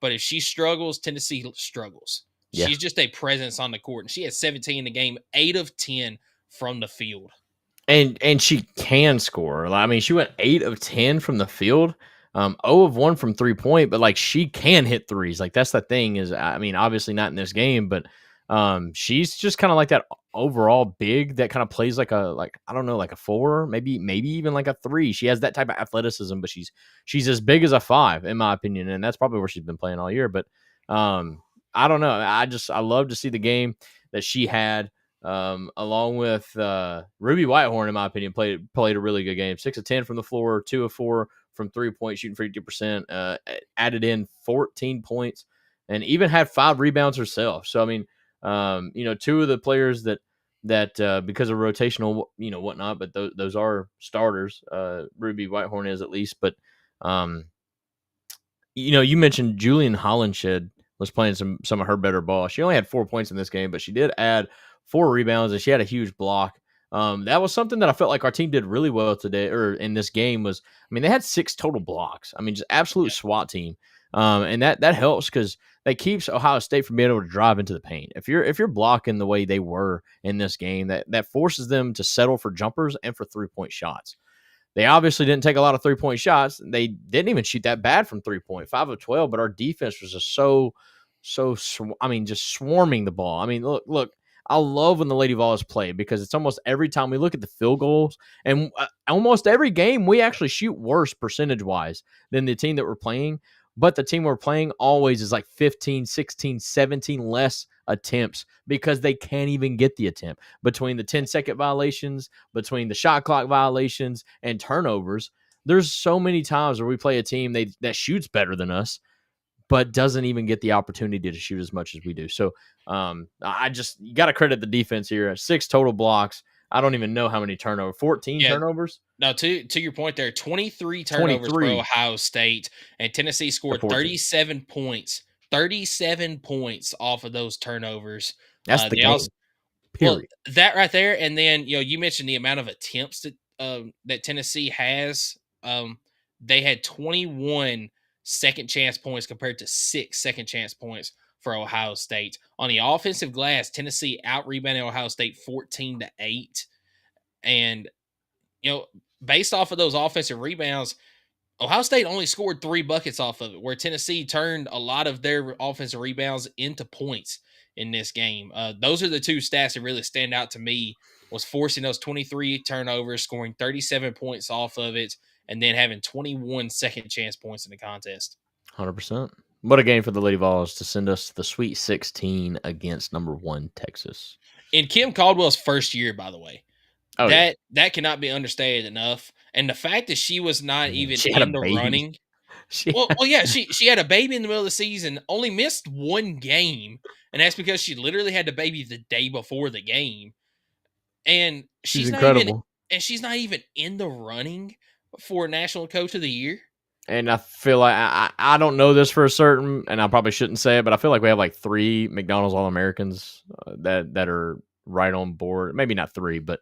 But if she struggles, Tennessee struggles. Yeah. She's just a presence on the court. And she had 17 in the game, 8 of 10 from the field. And she can score. I mean, she went 8 of 10 from the field. 0 of 1 from 3-point, but like she can hit threes. Like that's the thing is, I mean, obviously not in this game, but she's just kind of like that overall big that kind of plays like a 4, maybe even like a 3. She has that type of athleticism, but she's as big as a 5 in my opinion, and that's probably where she's been playing all year. But I don't know. I love to see the game that she had. along with Ruby Whitehorn, in my opinion, played a really good game. 6 of 10 from the floor, 2 of 4 from 3-point shooting, 50%. Added in 14 points, and even had 5 rebounds herself. So I mean, 2 of the players that because of rotational, whatnot, but those are starters. Ruby Whitehorn is, at least, but you mentioned Julian Hollenshed was playing some of her better ball. She only had 4 points in this game, but she did add 4 rebounds, and she had a huge block. That was something that I felt like our team did really well today, or in this game. They had 6 total blocks. Just absolute SWAT team. And that helps because that keeps Ohio State from being able to drive into the paint. If you're blocking the way they were in this game, that forces them to settle for jumpers and for 3-point shots. They obviously didn't take a lot of 3-point shots. They didn't even shoot that bad from 3-point, 5 of 12. But our defense was just just swarming the ball. Look. I love when the Lady Vols play because it's almost every time we look at the field goals, and almost every game we actually shoot worse percentage-wise than the team that we're playing. But the team we're playing always is like 15, 16, 17 less attempts because they can't even get the attempt. Between the 10-second violations, between the shot clock violations, and turnovers, there's so many times where we play a team that shoots better than us, but doesn't even get the opportunity to shoot as much as we do. So you got to credit the defense here. 6 total blocks. I don't even know how many turnovers. 14 turnovers? No, to your point there, 23 turnovers for Ohio State, and Tennessee scored 37 points. 37 points off of those turnovers. That's the game. Period. Well, that right there, and then you mentioned the amount of attempts that Tennessee has. They had 21 second chance points compared to 6 second chance points for Ohio State. On the offensive glass, Tennessee out-rebounded Ohio State 14-8. And, based off of those offensive rebounds, Ohio State only scored 3 buckets off of it, where Tennessee turned a lot of their offensive rebounds into points in this game. Those are the 2 stats that really stand out to me, was forcing those 23 turnovers, scoring 37 points off of it, and then having 21 second chance points in the contest. 100%. What a game for the Lady Vols to send us to the Sweet 16 against number 1 Texas. In Kim Caldwell's first year, by the way. Oh, that cannot be understated enough. And the fact that she was not even in the running. She had a baby in the middle of the season, only missed 1 game. And that's because she literally had the baby the day before the game. And she's incredible. She's not even in the running for National Coach of the Year. And I feel like I don't know this for a certain, and I probably shouldn't say it, but I feel like we have like 3 McDonald's All-Americans that are right on board. Maybe not 3, but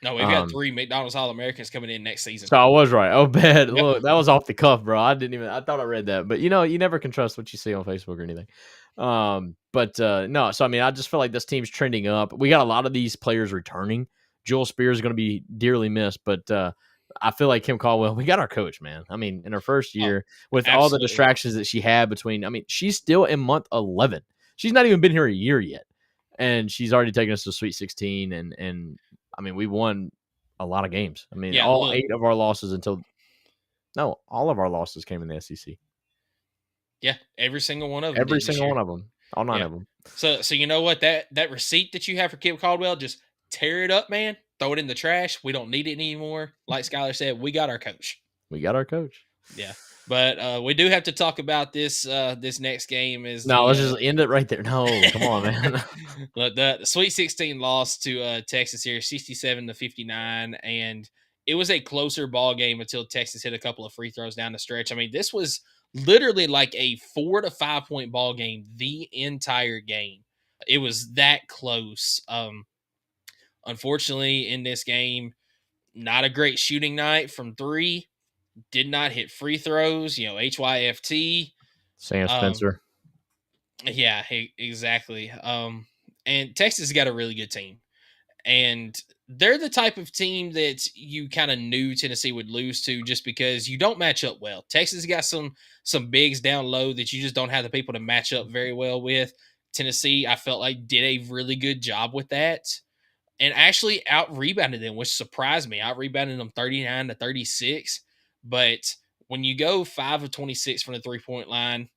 no, we've got 3 McDonald's All-Americans coming in next season. So I was right. Oh, bad. Yep. Look, that was off the cuff, bro. I thought I read that, but you never can trust what you see on Facebook or anything. No. So I just feel like this team's trending up. We got a lot of these players returning. Jewel Spears is going to be dearly missed, but I feel like Kim Caldwell, we got our coach, man. In her first year, with all the distractions that she had between, she's still in month 11. She's not even been here a year yet, and she's already taken us to Sweet 16, and we won a lot of games. All of our losses all of our losses came in the SEC. Yeah, every single one of them. Every single one of them. All 9 of them. So you know what? That receipt that you have for Kim Caldwell, just tear it up, man. Throw it in the trash. We don't need it anymore. Like Skylar said, we got our coach. We got our coach. Yeah. But we do have to talk about this next game. Let's just end it right there. No, come on, man. The Sweet 16 loss to Texas here, 67-59, and it was a closer ball game until Texas hit a couple of free throws down the stretch. This was literally like a 4 to 5 point ball game the entire game. It was that close. Unfortunately, in this game, not a great shooting night from 3. Did not hit free throws. HYFT. Sam Spencer. Yeah, exactly. And Texas got a really good team. And they're the type of team that you kind of knew Tennessee would lose to just because you don't match up well. Texas got some bigs down low that you just don't have the people to match up very well with. Tennessee, I felt like, did a really good job with that. And actually out-rebounded them, which surprised me. Out-rebounded them 39-36. But when you go 5 of 26 from the 3-point line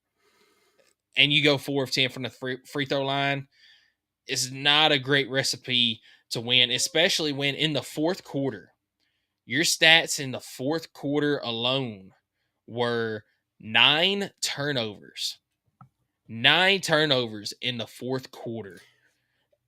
and you go 4 of 10 from the free throw line, is not a great recipe to win, especially when in the fourth quarter, your stats in the fourth quarter alone were 9 turnovers. 9 turnovers in the fourth quarter.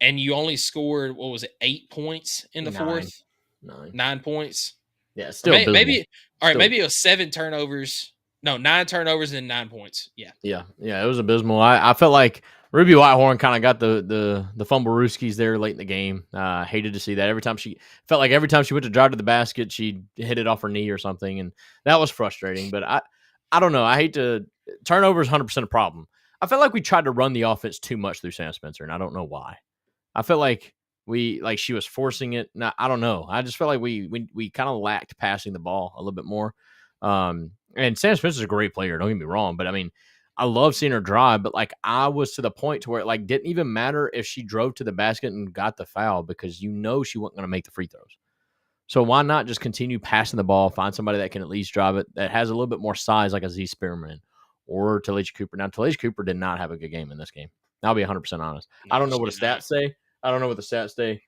And you only scored, 8 points in the fourth? 9 points. Yeah, still maybe all right, maybe it was 7 turnovers. No, 9 turnovers and 9 points. Yeah. Yeah, it was abysmal. I felt like Ruby Whitehorn kind of got the fumble rooskies there late in the game. Hated to see that. Every time she went to drive to the basket, she hit it off her knee or something, and that was frustrating. But I don't know. I hate to turnovers 100% a problem. I felt like we tried to run the offense too much through Sam Spencer, and I don't know why. I felt like she was forcing it. Now, I don't know. I just felt like we kind of lacked passing the ball a little bit more. And Sam Spencer's a great player. Don't get me wrong, but I mean, I love seeing her drive. But like, I was to the point to where it didn't even matter if she drove to the basket and got the foul because she wasn't going to make the free throws. So why not just continue passing the ball? Find somebody that can at least drive it that has a little bit more size, like a Z Spearman or Talasia Cooper. Now, Talasia Cooper did not have a good game in this game. I'll be 100% honest. I don't know what the stats say.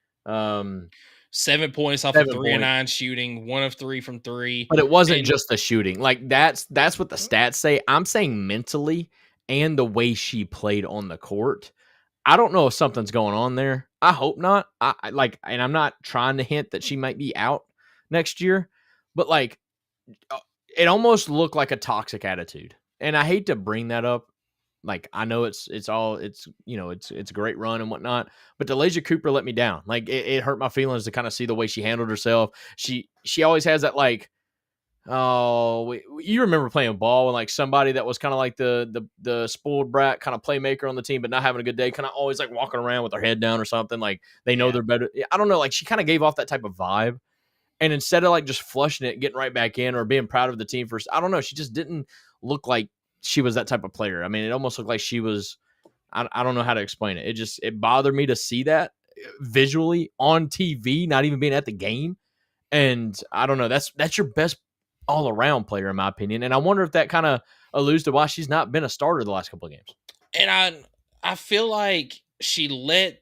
7 points off of 3 and 9 shooting, 1 of 3 from 3. But it wasn't just the shooting. Like that's what the stats say. I'm saying mentally and the way she played on the court. I don't know if something's going on there. I hope not. And I'm not trying to hint that she might be out next year, but it almost looked like a toxic attitude. And I hate to bring that up. I know it's a great run and whatnot, but Talasia Cooper let me down. It hurt my feelings to kind of see the way she handled herself. She always has that you remember playing ball and somebody that was kind of like the spoiled brat kind of playmaker on the team, but not having a good day, kind of always walking around with their head down or something. They know they're better. I don't know. She kind of gave off that type of vibe. And instead of just flushing it, getting right back in or being proud of the team first, I don't know. She just didn't look like she was that type of player. I mean, it almost looked like she was, I don't know how to explain it. It bothered me to see that visually on TV, not even being at the game. And I don't know, that's your best all around player, in my opinion. And I wonder if that kind of alludes to why she's not been a starter the last couple of games. And I feel like she let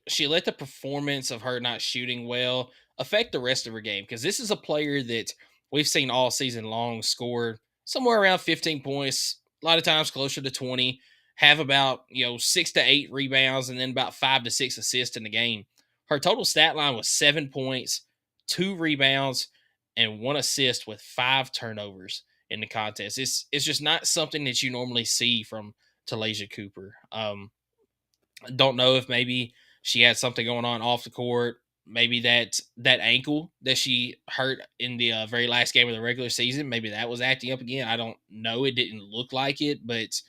the performance of her not shooting well affect the rest of her game. Cause this is a player that we've seen all season long score somewhere around 15 points, a lot of times closer to 20, have about 6 to 8 rebounds, and then about 5 to 6 assists in the game. Her total stat line was 7 points, 2 rebounds, and 1 assist with 5 turnovers in the contest. It's just not something that you normally see from Talasia Cooper. Don't know if maybe she had something going on off the court. Maybe that ankle that she hurt in the very last game of the regular season, maybe that was acting up again. I don't know. It didn't look like it, but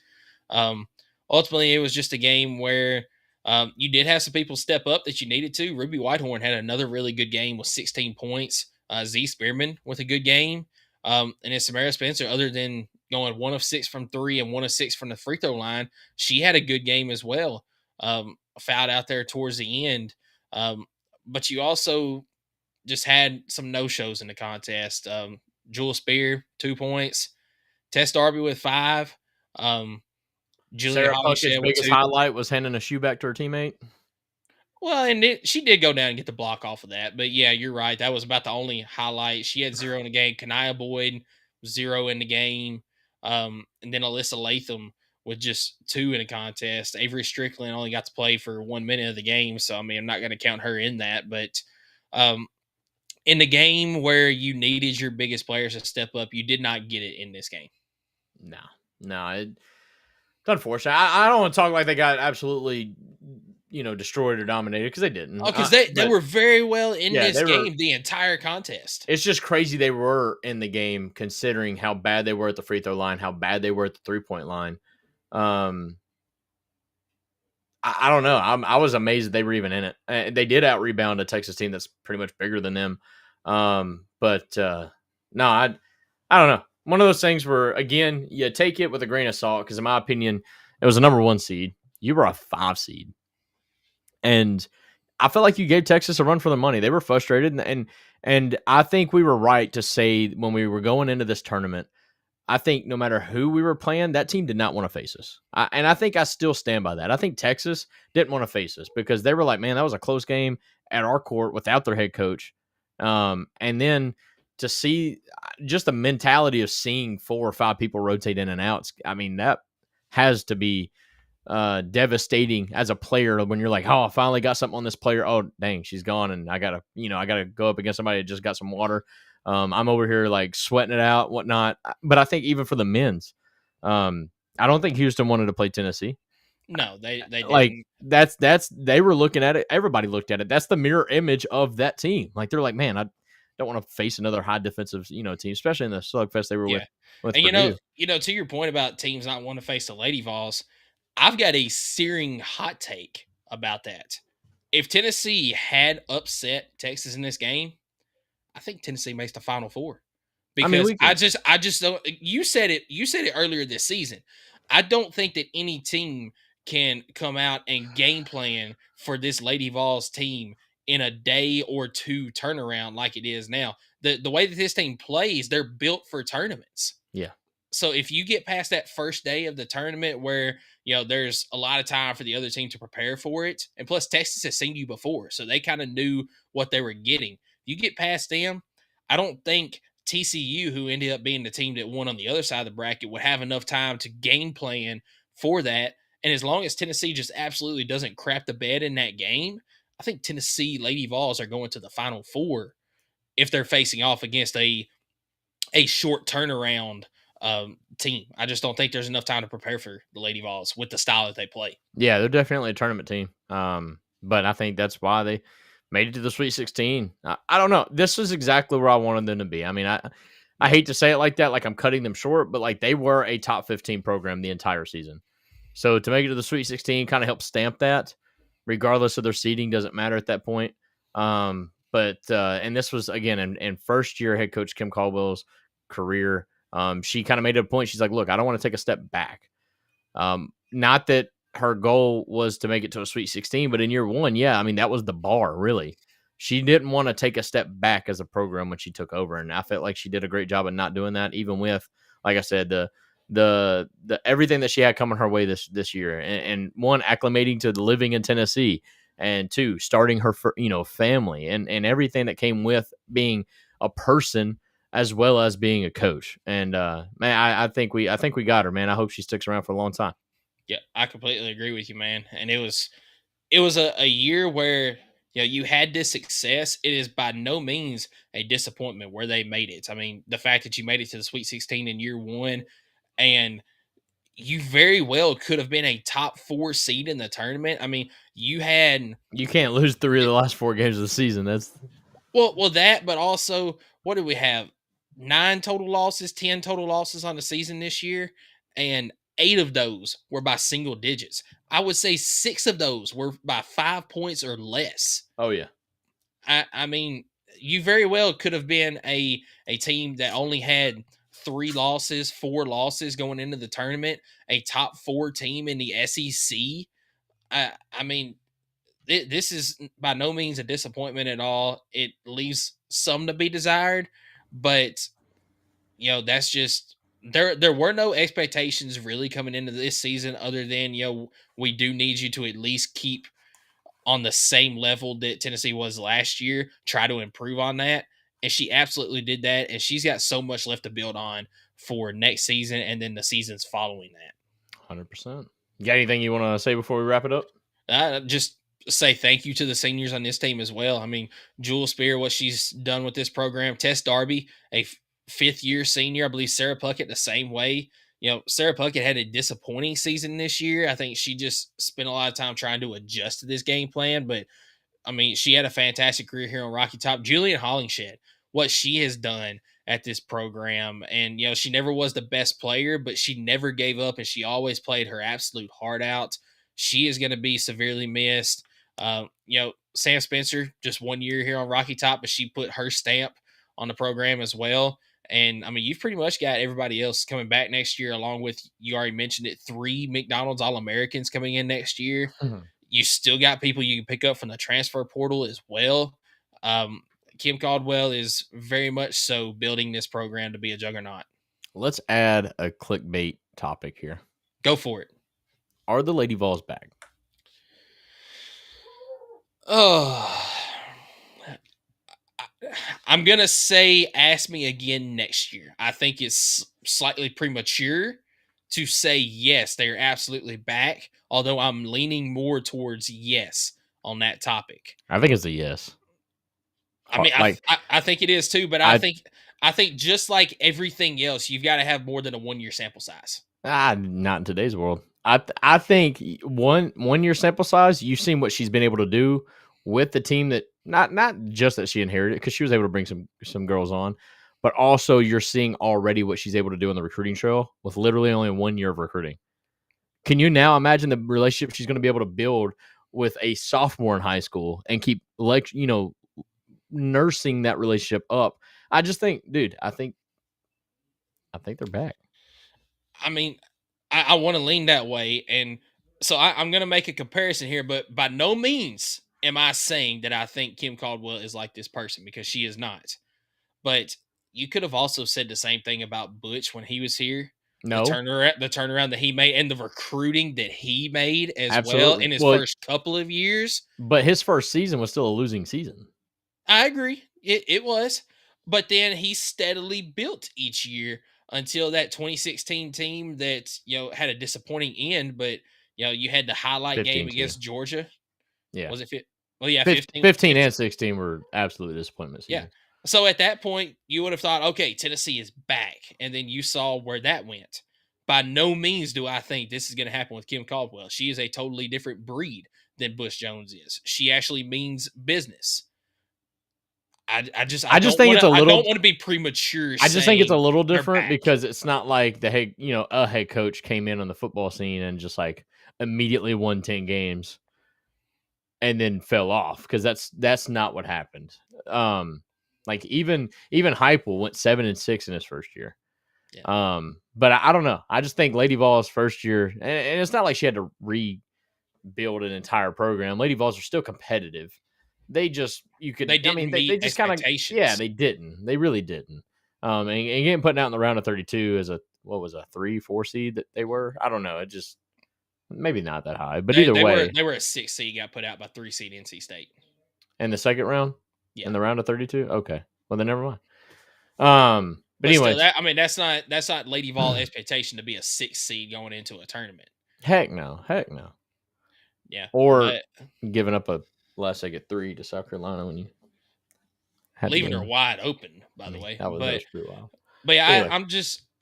ultimately it was just a game where you did have some people step up that you needed to. Ruby Whitehorn had another really good game with 16 points. Z Spearman with a good game. And then Samara Spencer, other than going 1 of 6 from 3 and 1 of 6 from the free throw line, she had a good game as well. Fouled out there towards the end. But you also just had some no-shows in the contest. Jewel Spear, 2 points. Tess Darby with 5. Julia Sarah Hollingshead Puckett's with biggest 2. highlight was handing a shoe back to her teammate. Well, and she did go down and get the block off of that. But, yeah, you're right. That was about the only highlight. She had 0 in the game. Kanaya Boyd, 0 in the game. And then Alyssa Latham with just 2 in a contest. Avery Strickland only got to play for 1 minute of the game. So, I mean, I'm not going to count her in that. But in the game where you needed your biggest players to step up, you did not get it in this game. No. It's unfortunate. I don't want to talk like they got absolutely, destroyed or dominated, because they didn't. Oh, because they were very well in this game the entire contest. It's just crazy they were in the game, considering how bad they were at the free throw line, how bad they were at the 3-point line. I don't know. I was amazed that they were even in it. They did out rebound a Texas team that's pretty much bigger than them. But no, I don't know. One of those things where, again, you take it with a grain of salt, because in my opinion, it was a number 1 seed. You were a 5 seed. And I felt like you gave Texas a run for their money. They were frustrated. And I think we were right to say when we were going into this tournament, I think no matter who we were playing, that team did not want to face us. And I think I still stand by that. I think Texas didn't want to face us because they were like, man, that was a close game at our court without their head coach. And then to see just the mentality of seeing 4 or 5 people rotate in and out, I mean, that has to be devastating as a player when you're like, oh, I finally got something on this player. Oh, dang, she's gone. And I gotta go up against somebody that just got some water. I'm over here like sweating it out, whatnot. But I think even for the men's, I don't think Houston wanted to play Tennessee. No, they didn't. Like that's they were looking at it. Everybody looked at it. That's the mirror image of that team. Like they're like, man, I don't want to face another high defensive, team, especially in the slugfest they were with. And Purdue. To your point about teams not wanting to face the Lady Vols, I've got a searing hot take about that. If Tennessee had upset Texas in this game, I think Tennessee makes the Final Four. Because I just don't. You said it earlier this season. I don't think that any team can come out and game plan for this Lady Vols team in a day or two turnaround like it is now. The way that this team plays, they're built for tournaments. Yeah. So if you get past that first day of the tournament where, there's a lot of time for the other team to prepare for it, and plus Texas has seen you before, so they kind of knew what they were getting. You get past them, I don't think TCU, who ended up being the team that won on the other side of the bracket, would have enough time to game plan for that. And as long as Tennessee just absolutely doesn't crap the bed in that game, I think Tennessee Lady Vols are going to the Final Four if they're facing off against a short turnaround team. I just don't think there's enough time to prepare for the Lady Vols with the style that they play. Yeah, they're definitely a tournament team. But I think that's why they made it to the Sweet 16. I don't know. This is exactly where I wanted them to be. I mean, I hate to say it like that, like I'm cutting them short, but like they were a top 15 program the entire season. So to make it to the Sweet 16 kind of helps stamp that, regardless of their seeding, doesn't matter at that point. And this was, again, in first year head coach Kim Caldwell's career. She kind of made it a point. She's like, look, I don't want to take a step back. Not that her goal was to make it to a Sweet 16, but in year one, yeah, I mean, that was the bar, really. She didn't want to take a step back as a program when she took over, and I felt like she did a great job of not doing that, even with, like I said, the everything that she had coming her way this year, and one, acclimating to living in Tennessee, and two, starting her family and everything that came with being a person as well as being a coach. And man, I think we got her, man. I hope she sticks around for a long time. Yeah, I completely agree with you, man. And it was a year where you had this success. It is by no means a disappointment where they made it. I mean, the fact that you made it to the Sweet 16 in year one, and you very well could have been a top 4 seed in the tournament. I mean, you can't lose 3 of the last 4 games of the season. That's well that, but also, what did we have? 9 total losses, 10 total losses on the season this year, and 8 of those were by single digits. I would say 6 of those were by 5 points or less. Oh yeah. I mean, you very well could have been a team that only had 3 losses, 4 losses going into the tournament, a top 4 team in the SEC. I mean, this is by no means a disappointment at all. It leaves some to be desired, but that's just there were no expectations really coming into this season other than we do need you to at least keep on the same level that Tennessee was last year, try to improve on that. And she absolutely did that, and she's got so much left to build on for next season and then the seasons following that. 100%. You got anything you want to say before we wrap it up? Just say thank you to the seniors on this team as well. I mean, Jewel Spear, what she's done with this program. Tess Darby, a 5th-year senior. I believe Sarah Puckett the same way. Sarah Puckett had a disappointing season this year. I think she just spent a lot of time trying to adjust to this game plan, but I mean, she had a fantastic career here on Rocky Top. Julian Hollingshed, what she has done at this program, and she never was the best player, but she never gave up, and she always played her absolute heart out. She is going to be severely missed. Sam Spencer, just 1 year here on Rocky Top, but she put her stamp on the program as well. And I mean, you've pretty much got everybody else coming back next year, along with, you already mentioned it, 3 McDonald's All-Americans coming in next year. Mm-hmm. You still got people you can pick up from the transfer portal as well. Kim Caldwell is very much so building this program to be a juggernaut. Let's add a clickbait topic here. Go for it. Are the Lady Vols back? Oh, I'm going to say ask me again next year. I think it's slightly premature to say yes, they're absolutely back, although I'm leaning more towards yes on that topic. I think it's a yes. I mean, I think it is too, but I think just like everything else, you've got to have more than a 1 year sample size. Not in today's world. I think one year sample size. You've seen what she's been able to do with the team that not just that she inherited, because she was able to bring some girls on, but also you're seeing already what she's able to do on the recruiting trail with literally only 1 year of recruiting. Can you now imagine the relationship she's going to be able to build with a sophomore in high school and keep nursing that relationship up? I just think, dude, I think they're back. I mean, I want to lean that way. And so I'm going to make a comparison here, but by no means am I saying that I think Kim Caldwell is like this person, because she is not. But you could have also said the same thing about Butch when he was here. No. The turnaround that he made and the recruiting that he made as Absolutely. well in his first couple of years. But his first season was still a losing season. I agree. It was. But then he steadily built each year until that 2016 team that, had a disappointing end, but, you had the highlight game against Georgia. Yeah. Was it Well, yeah, 15 and 16 were absolute disappointments. Yeah. So at that point, you would have thought, okay, Tennessee is back. And then you saw where that went. By no means do I think this is going to happen with Kim Caldwell. She is a totally different breed than Bush Jones is. She actually means business. I just think it's a little. I don't want to be premature. I just think it's a little different because it's not like a head coach came in on the football scene and just like immediately won 10 games and then fell off, because that's not what happened. Like even Heupel went 7-6 in his first year. Yeah. But I don't know. I just think Lady Vols' first year, and it's not like she had to rebuild an entire program. Lady Vols are still competitive. They just they just kind of they didn't. They really didn't. And getting put out in the round of 32 as a 3-4 seed that they were. I don't know. It just maybe not that high, but either way, they were a 6 seed, got put out by 3 seed NC State in the second round. Yeah, in the round of 32. Okay, well then never mind. But anyway, that's not Lady Vol expectation to be a 6 seed going into a tournament. Heck no. Yeah, or giving up a last second 3 to South Carolina when you leaving her wide open. By the way, that was pretty wild. But yeah, anyway.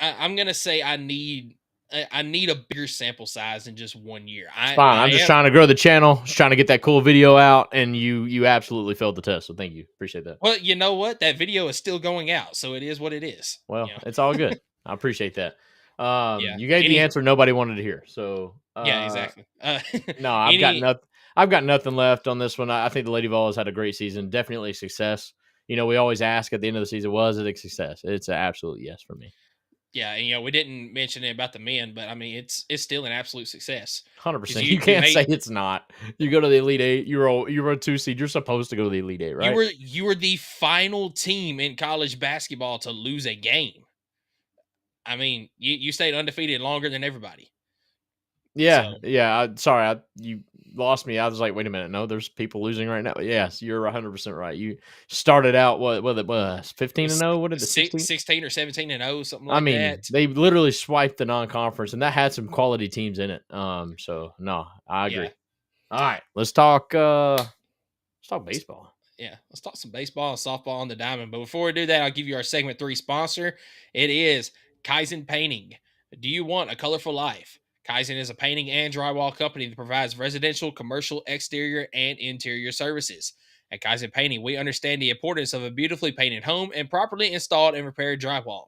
I'm gonna say I need a bigger sample size than just 1 year. I'm just trying to grow the channel, just trying to get that cool video out, and you absolutely failed the test. So thank you, appreciate that. Well, you know what? That video is still going out, so it is what it is. Well, it's all good. I appreciate that. You gave the answer nobody wanted to hear. So yeah, exactly. No, I've got nothing left on this one. I think the Lady Vols had a great season, definitely a success. We always ask at the end of the season, was it a success? It's an absolute yes for me. Yeah, and we didn't mention it about the men, but I mean, it's still an absolute success. 100%. You can't say it's not. You go to the Elite Eight. You're a 2 seed. You're supposed to go to the Elite Eight, right? You were the final team in college basketball to lose a game. I mean, you stayed undefeated longer than everybody. Yeah, yeah. Sorry, you lost me. I was like, wait a minute. No, there's people losing right now. Yes, you're 100% right. You started out what it was 15-0. What did it 16 or 17-0, something like that. I mean, they literally swiped the non-conference, and that had some quality teams in it. So no, I agree. Yeah. All right, let's talk baseball. Yeah, let's talk some baseball and softball on the diamond. But before we do that, I'll give you our segment 3 sponsor. It is Kaizen Painting. Do you want a colorful life? Kaizen is a painting and drywall company that provides residential, commercial, exterior, and interior services. At Kaizen Painting, we understand the importance of a beautifully painted home and properly installed and repaired drywall.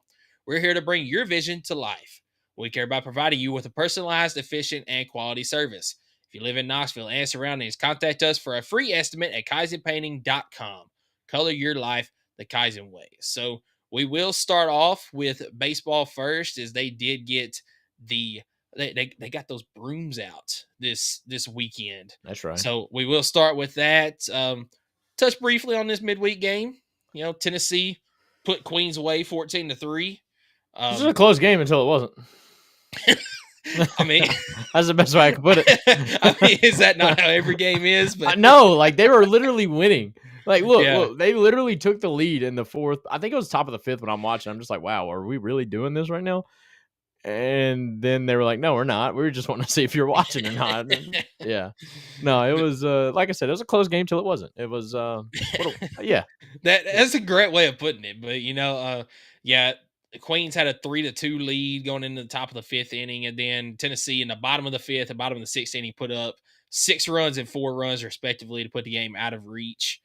We're here to bring your vision to life. We care about providing you with a personalized, efficient, and quality service. If you live in Knoxville and surroundings, contact us for a free estimate at kaizenpainting.com. Color your life the Kaizen way. So we will start off with baseball first, as they did get They got those brooms out this weekend. That's right. So we will start with that. Touch briefly on this midweek game. Tennessee put Queens away 14-3. This was a close game until it wasn't. I mean, That's the best way I can put it. I mean, is that not how every game is? But No, like they were literally winning. Like, look, Yeah. look, they literally took the lead in the fourth. I think it was top of the fifth when I'm watching. I'm just like, wow, are we really doing this right now? And then they were like, no, we're not. We were just wanting to see if you're watching or not. Yeah. No, it was like I said, it was a close game till it wasn't. It was yeah. that's a great way of putting it. But yeah, the Queens had a 3-2 lead going into the top of the fifth inning, and then Tennessee in the bottom of the fifth and bottom of the sixth inning put up 6 runs and 4 runs respectively to put the game out of reach.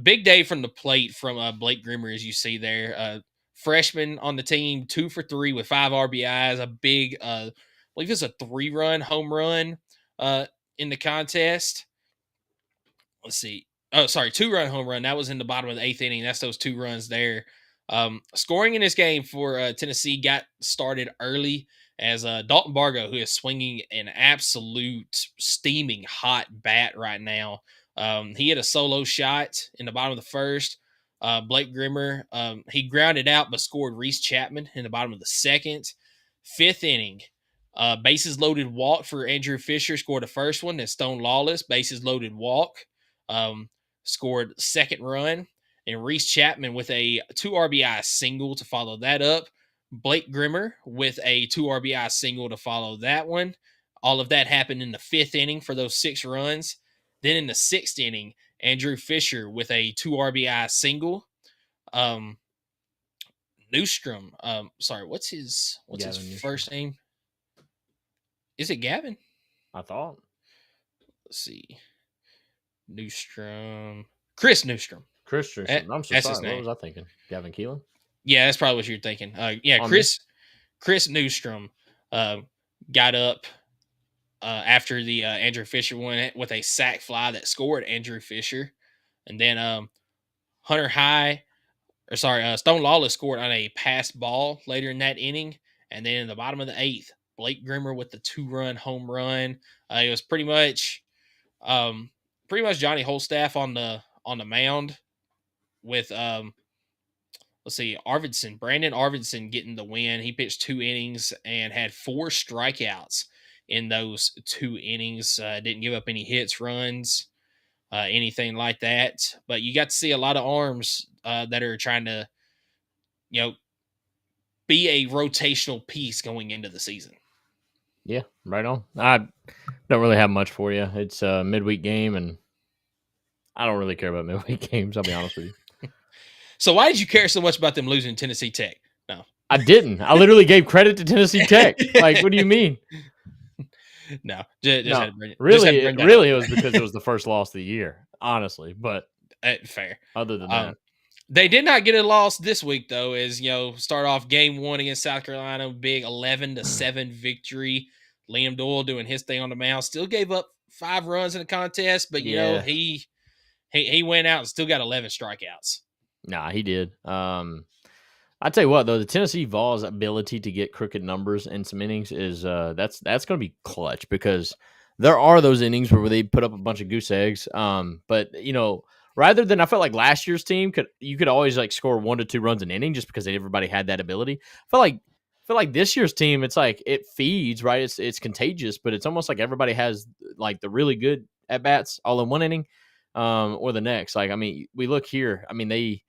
Big day from the plate from Blake Grimmer, as you see there. Freshman on the team, 2 for 3 with 5 RBIs. A big, I believe it's a 3-run home run in the contest. Let's see. Oh, sorry, 2-run home run. That was in the bottom of the 8th inning. That's those 2 runs there. Scoring in this game for Tennessee got started early as Dalton Bargo, who is swinging an absolute steaming hot bat right now. He hit a solo shot in the bottom of the first. Blake Grimmer, he grounded out but scored Reese Chapman in the bottom of the second. 5th inning, bases loaded walk for Andrew Fisher, scored the first one. Then Stone Lawless, bases loaded walk, scored the second run. And Reese Chapman with a 2 RBI single to follow that up. Blake Grimmer with a 2 RBI single to follow that one. All of that happened in the 5th inning for those 6 runs. Then in the 6th inning, Andrew Fisher with a 2 RBI single. Newstrom, sorry, what's his first name? Is it Gavin? I thought. Let's see. Newstrom. Chris Newstrom. Chris Newstrom. I'm so That's sorry. his name. What was I thinking? Gavin Keelan? Yeah, that's probably what you're thinking. Yeah, On Chris Newstrom got up after the Andrew Fisher one with a sac fly that scored Andrew Fisher. And then Stone Lawless scored on a passed ball later in that inning. And then in the bottom of the 8th, Blake Grimmer with the 2-run home run. It was pretty much Johnny Holstaff on the mound with Brandon Arvidsson getting the win. He pitched 2 innings and had 4 strikeouts in those 2 innings. Didn't give up any hits, runs, anything like that. But you got to see a lot of arms that are trying to, be a rotational piece going into the season. Yeah, right on. I don't really have much for you. It's a midweek game, and I don't really care about midweek games, I'll be honest with you. So why did you care so much about them losing Tennessee Tech? No. I didn't. I literally gave credit to Tennessee Tech. Like, what do you mean? No. Really, it was because it was the first loss of the year, honestly. But fair. Other than that. They did not get a loss this week, though, as, start off game 1 against South Carolina, big 11-7 victory. Liam Doyle doing his thing on the mound. Still gave up 5 runs in the contest, but, he went out and still got 11 strikeouts. Nah, he did. I tell you what, though, the Tennessee Vols' ability to get crooked numbers in some innings is that's going to be clutch, because there are those innings where they put up a bunch of goose eggs. But rather than, I felt like last year's team you could always like score 1 to 2 runs an inning just because everybody had that ability. I feel like this year's team, it's like it feeds, right? It's contagious, but it's almost like everybody has like the really good at bats all in one inning, or the next. Like, I mean, we look here. I mean, they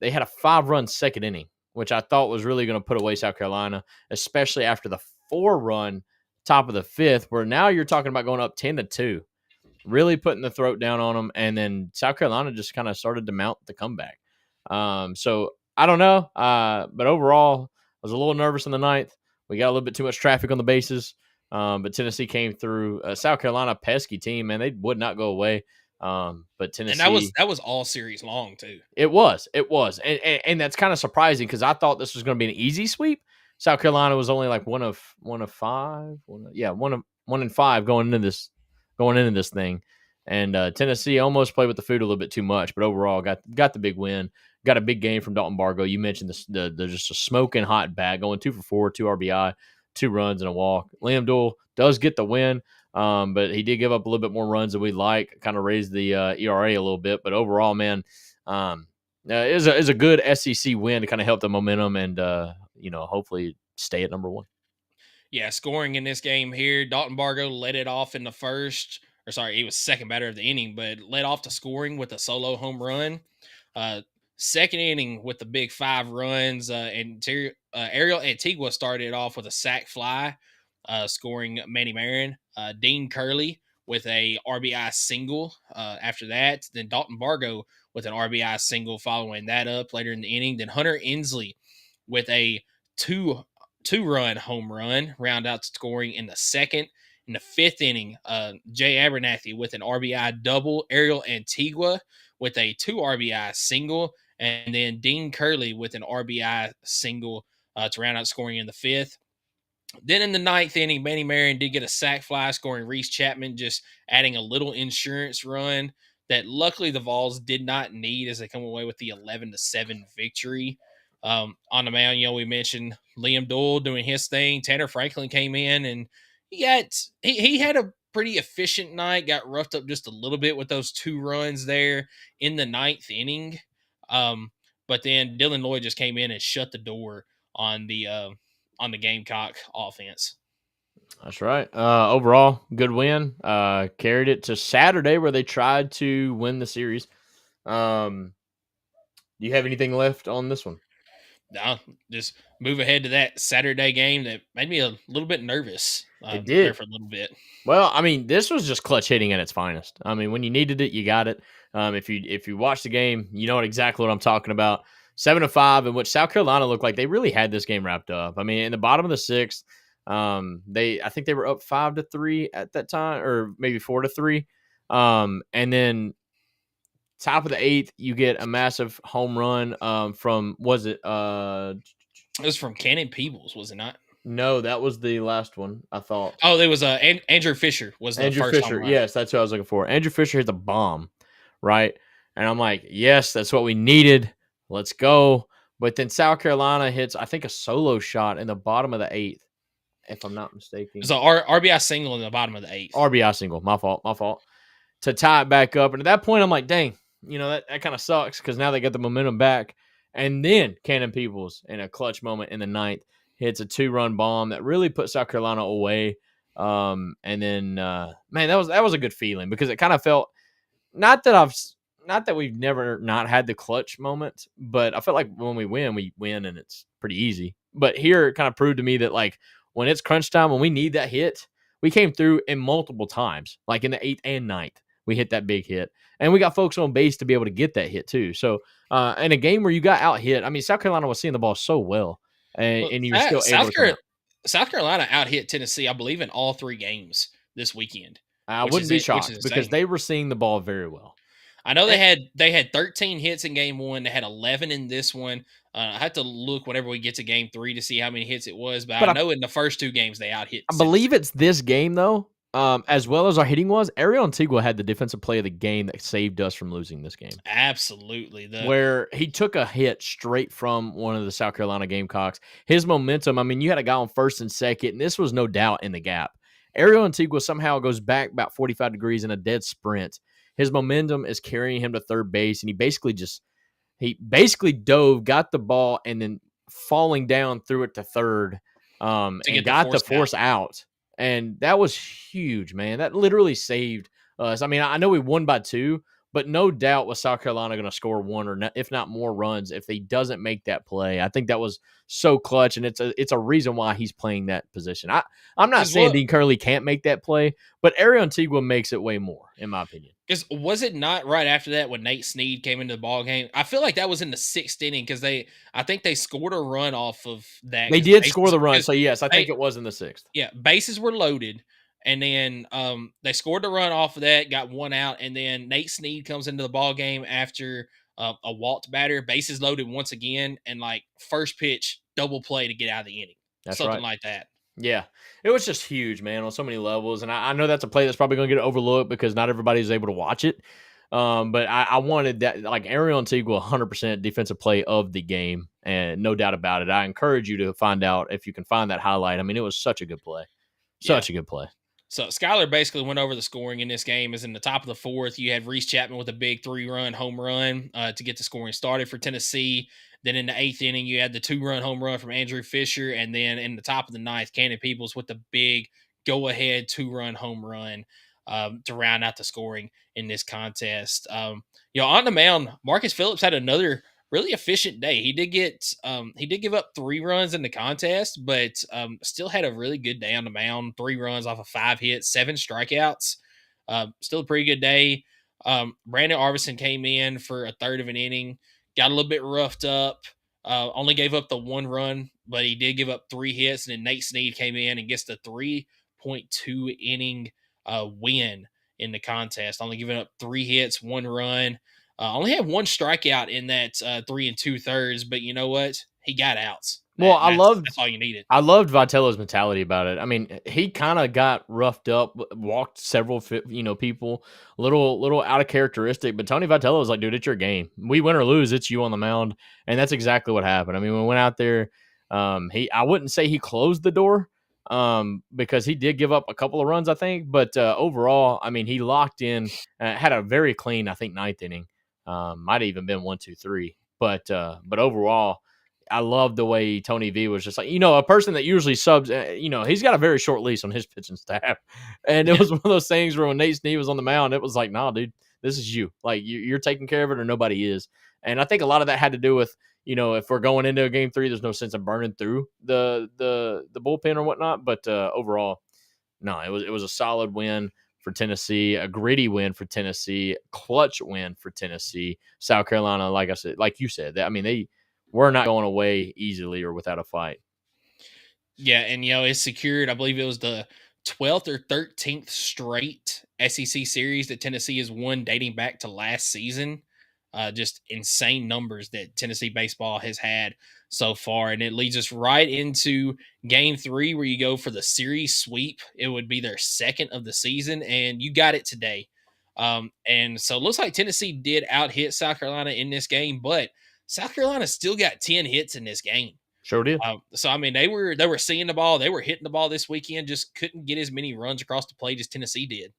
had a 5-run second inning, which I thought was really going to put away South Carolina, especially after the 4-run top of the 5th, where now you're talking about going up 10-2, really putting the throat down on them. And then South Carolina just kind of started to mount the comeback. So I don't know. But overall, I was a little nervous in the 9th. We got a little bit too much traffic on the bases. But Tennessee came through. South Carolina, pesky team, man. They would not go away. But Tennessee, and that was all series long too. It was, and that's kind of surprising because I thought this was going to be an easy sweep. South Carolina was only like one of 5, 1 in 5 going into this thing, and Tennessee almost played with the food a little bit too much, but overall got the big win, got a big game from Dalton Bargo. You mentioned the just a smoking hot bat, going 2 for 4, 2 RBI, 2 runs and a walk. Liam Doyle does get the win. But he did give up a little bit more runs than we'd like, kind of raised the ERA a little bit. But overall, man, It is a good SEC win to kind of help the momentum and hopefully stay at number one. Yeah, scoring in this game here, Dalton Bargo led it off in the he was second batter of the inning, but led off to scoring with a solo home run. Second inning with the big 5 runs, and Ariel Antigua started off with a sac fly, scoring Manny Marin. Dean Curley with a RBI single after that. Then Dalton Bargo with an RBI single following that up later in the inning. Then Hunter Inslee with a two-run home run, round out scoring in the second. In the 5th inning, Jay Abernathy with an RBI double, Ariel Antigua with a 2 RBI single, and then Dean Curley with an RBI single to round out scoring in the 5th. Then in the 9th inning, Manny Marion did get a sac fly, scoring Reese Chapman, just adding a little insurance run that luckily the Vols did not need as they come away with the 11-7 victory. On the mound, we mentioned Liam Doyle doing his thing. Tanner Franklin came in and he had a pretty efficient night, got roughed up just a little bit with those 2 runs there in the 9th inning. But then Dylan Lloyd just came in and shut the door on the Gamecock offense. That's right. Overall, good win. Carried it to Saturday where they tried to win the series. Do you have anything left on this one? No, just move ahead to that Saturday game that made me a little bit nervous. It did. There for a little bit. Well, I mean, this was just clutch hitting at its finest. I mean, when you needed it, you got it. If you watch the game, you know exactly what I'm talking about. 7-5, in which South Carolina looked like they really had this game wrapped up. I mean, in the bottom of the 6th, I think they were up 5-3 at that time, or maybe 4-3. And then top of the 8th, you get a massive home run from, was it? It was from Cannon Peebles, was it not? No, that was the last one, I thought. Oh, there was Andrew Fisher was the Andrew first Fisher. home run. Yes, that's what I was looking for. Andrew Fisher hit the bomb, right? And I'm like, yes, that's what we needed. Let's go. But then South Carolina hits, I think, a solo shot in the bottom of the 8th, if I'm not mistaken. It's an RBI single in the bottom of the 8th. RBI single. My fault. To tie it back up. And at that point, I'm like, dang, that kind of sucks because now they get the momentum back. And then Cannon Peebles, in a clutch moment in the 9th, hits a 2-run bomb that really put South Carolina away. And then, man, that was a good feeling because it kind of felt, not that we've never not had the clutch moment, but I felt like when we win and it's pretty easy. But here it kind of proved to me that, like, when it's crunch time, when we need that hit, we came through in multiple times, like in the 8th and 9th. We hit that big hit. And we got folks on base to be able to get that hit too. So in a game where you got out hit, I mean, South Carolina was seeing the ball so well. And you were still able to South Carolina out hit Tennessee, I believe, in all 3 games this weekend. I wouldn't be shocked because they were seeing the ball very well. I know they had 13 hits in game 1. They had 11 in this one. I have to look whenever we get to game 3 to see how many hits it was, but I know in the first 2 games they out hit. I believe it's this game though. As well as our hitting was, Ariel Antigua had the defensive play of the game that saved us from losing this game. Absolutely. Where he took a hit straight from one of the South Carolina Gamecocks. His momentum, I mean, you had a guy on first and second, and this was no doubt in the gap. Ariel Antigua somehow goes back about 45 degrees in a dead sprint. His momentum is carrying him to third base, and he basically dove, got the ball, and then falling down threw it to third, and got the force out. And that was huge, man. That literally saved us. I mean, I know we won by 2, but no doubt was South Carolina going to score 1 or if not more runs if he doesn't make that play. I think that was so clutch, and it's a reason why he's playing that position. I'm not saying Dean Curley can't make that play, but Ariel Antigua makes it way more, in my opinion. Because was it not right after that when Nate Snead came into the ball game? I feel like that was in the 6th inning because I think they scored a run off of that. They did score the run, so yes, I think it was in the 6th. Yeah, bases were loaded, and then they scored the run off of that, got 1 out, and then Nate Snead comes into the ball game after a walked batter, bases loaded once again, and like first pitch double play to get out of the inning. That's something right. like that. Yeah, it was just huge, man, on so many levels. And I know that's a play that's probably going to get overlooked because not everybody's able to watch it. But I wanted that, like Ariel Antigua, 100% defensive play of the game, and no doubt about it. I encourage you to find out if you can find that highlight. I mean, it was such a good play. Such a good play. So Skylar basically went over the scoring in this game. Is in the top of the fourth, you had Reese Chapman with a big 3-run home run to get the scoring started for Tennessee. Then in the eighth inning, you had the 2-run home run from Andrew Fisher, and then in the top of the ninth, Cannon Peoples with the big go-ahead 2-run home run to round out the scoring in this contest. On the mound, Marcus Phillips had another really efficient day. He did give up 3 runs in the contest, but still had a really good day on the mound. 3 runs off of 5 hits, 7 strikeouts. Still a pretty good day. Brandon Arvison came in for a third of an inning, got a little bit roughed up. Only gave up the 1 run, but he did give up 3 hits. And then Nate Snead came in and gets the 3.2 inning win in the contest. Only giving up 3 hits, 1 run. Only had 1 strikeout in that 3 2/3, but you know what? He got outs. Well, That's all you needed. I loved Vitello's mentality about it. I mean, he kind of got roughed up, walked several, people, little out of characteristic. But Tony Vitello was like, "Dude, it's your game. We win or lose, it's you on the mound," and that's exactly what happened. I mean, when we went out there, I wouldn't say he closed the door, because he did give up a couple of runs, I think. But overall, I mean, he locked in, had a very clean, I think, ninth inning. Might have even been 1, 2, 3. But overall, I love the way Tony V was just like, a person that usually subs, he's got a very short leash on his pitching staff. And it was one of those things where when Nate Snead was on the mound, it was like, nah, dude, this is you. Like, you're taking care of it or nobody is. And I think a lot of that had to do with, if we're going into a game 3, there's no sense of burning through the bullpen or whatnot. But overall, no, it was a solid win for Tennessee, a gritty win for Tennessee, clutch win for Tennessee. South Carolina, like I said, like you said, they were not going away easily or without a fight. Yeah, and it's secured. I believe it was the 12th or 13th straight SEC series that Tennessee has won dating back to last season. Just insane numbers that Tennessee baseball has had so far. And it leads us right into game 3, where you go for the series sweep. It would be their second of the season, and you got it today. And so it looks like Tennessee did out-hit South Carolina in this game, but South Carolina still got 10 hits in this game. Sure did. So, I mean, they were seeing the ball. They were hitting the ball this weekend, just couldn't get as many runs across the plate as Tennessee did.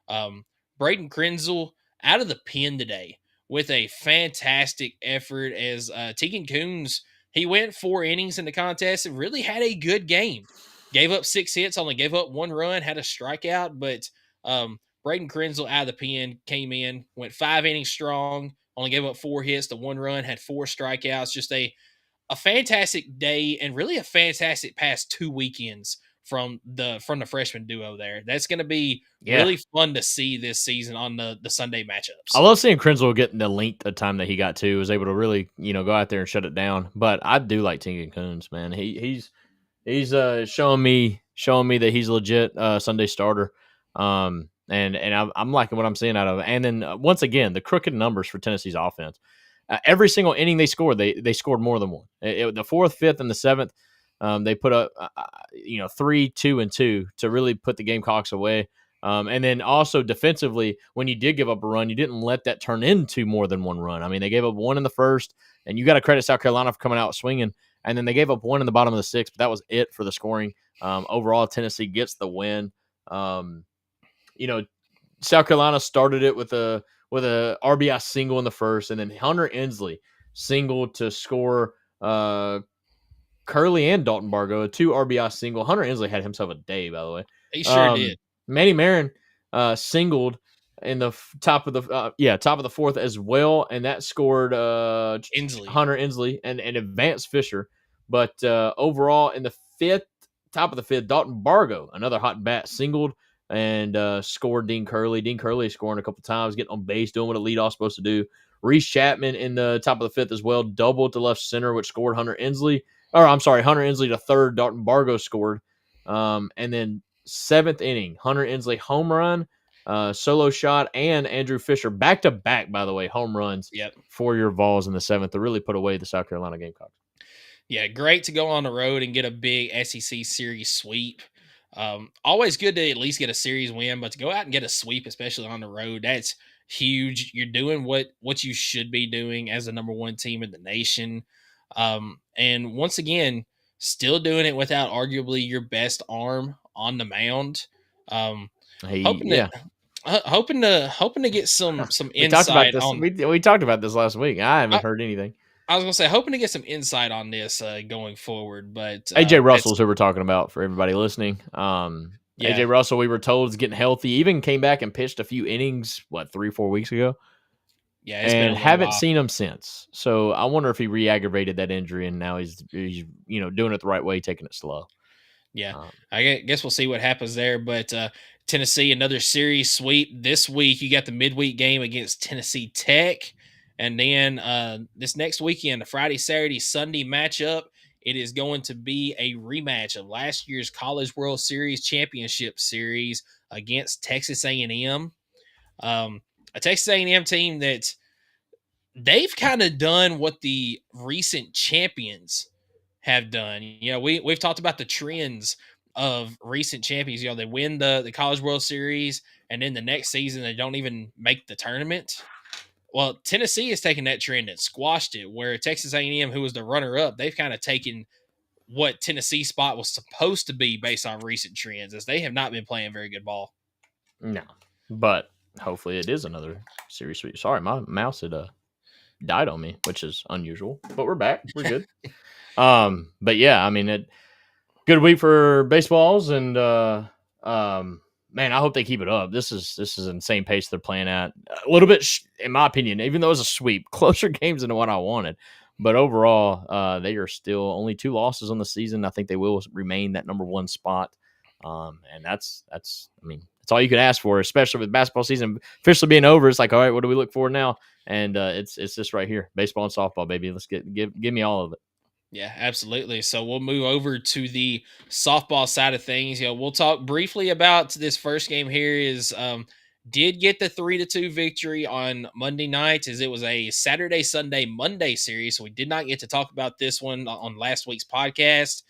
Braden Krenzel out of the pen today with a fantastic effort as Tegan Coons, he went 4 innings in the contest and really had a good game. Gave up 6 hits, only gave up 1 run, had a strikeout, but Braden Krenzel out of the pen came in, went 5 innings strong, only gave up 4 hits to 1 run, had 4 strikeouts. Just a fantastic day and really a fantastic past 2 weekends from the freshman duo there. That's going to be really fun to see this season on the Sunday matchups. I love seeing Krenzel getting the length of time that he got to. Was able to really, go out there and shut it down. But I do like Tegan Coons, man. He's showing me that he's a legit Sunday starter. And I'm liking what I'm seeing out of it. And then once again, the crooked numbers for Tennessee's offense. Every single inning they scored, they scored more than 1. The 4th, 5th, and the 7th, they put up 3, 2, and 2 to really put the Gamecocks away. And then also defensively, when you did give up a run, you didn't let that turn into more than 1 run. I mean, they gave up 1 in the first, and you got to credit South Carolina for coming out swinging. And then they gave up 1 in the bottom of the 6th, but that was it for the scoring. Overall, Tennessee gets the win. South Carolina started it with a RBI single in the first, and then Hunter Inslee singled to score Curley and Dalton Bargo, a 2 RBI single. Hunter Inslee had himself a day, by the way. He sure did. Manny Marin singled in the top of the 4th as well, and that scored Hunter Inslee and advanced Fisher. But overall, in the 5th, top of the 5th, Dalton Bargo, another hot bat, singled and scored Dean Curley. Dean Curley scoring a couple times, getting on base, doing what a leadoff's supposed to do. Reese Chapman in the top of the 5th as well, doubled to left center, which scored Hunter Inslee to third. Dalton Bargo scored. And then 7th inning, Hunter Inslee home run, solo shot, and Andrew Fisher back-to-back, by the way, home runs for your Vols in the 7th to really put away the South Carolina Gamecocks. Yeah, great to go on the road and get a big SEC series sweep. Always good to at least get a series win, but to go out and get a sweep, especially on the road, that's huge. You're doing what you should be doing as the number 1 team in the nation. And once again, still doing it without arguably your best arm on the mound. Hoping Yeah, to get some we talked about insight this. on. We talked about this last week. I haven't I, heard anything. I was gonna say hoping to get some insight on this going forward, but AJ Russell's who we're talking about for everybody listening. Yeah. AJ Russell, we were told, is getting healthy. Even came back and pitched a few innings, 3-4 weeks ago. Yeah, it's been a and little haven't while. seen him since. So I wonder if he re-aggravated that injury and now he's doing it the right way, taking it slow. Yeah, I guess we'll see what happens there. But Tennessee, another series sweep this week. You got the midweek game against Tennessee Tech, and then this next weekend, a Friday, Saturday, Sunday matchup. It is going to be a rematch of last year's College World Series Championship Series against Texas A&M. A Texas A&M team that they've kind of done what the recent champions have done. We've talked about the trends of recent champions. They win the College World Series, and then the next season they don't even make the tournament. Well, Tennessee has taken that trend and squashed it, where Texas A&M, who was the runner-up, they've kind of taken what Tennessee's spot was supposed to be based on recent trends, as they have not been playing very good ball. No, but hopefully it is another series sweep. Sorry, my mouse had died on me, which is unusual, but we're back. We're good. But yeah, I mean, good week for baseballs, and man, I hope they keep it up. This is an insane pace they're playing at. A little bit, in my opinion, even though it was a sweep, closer games than what I wanted. But overall, they are still only 2 losses on the season. I think they will remain that number 1 spot. And that's all you can ask for, especially with basketball season officially being over. It's like, all right, what do we look for now? And it's this right here, baseball and softball, baby. Let's give me all of it. Yeah, absolutely. So we'll move over to the softball side of things. We'll talk briefly about this first game here. Is did get the 3-2 victory on Monday night, as it was a Saturday, Sunday, Monday series. So we did not get to talk about this one on last week's podcast.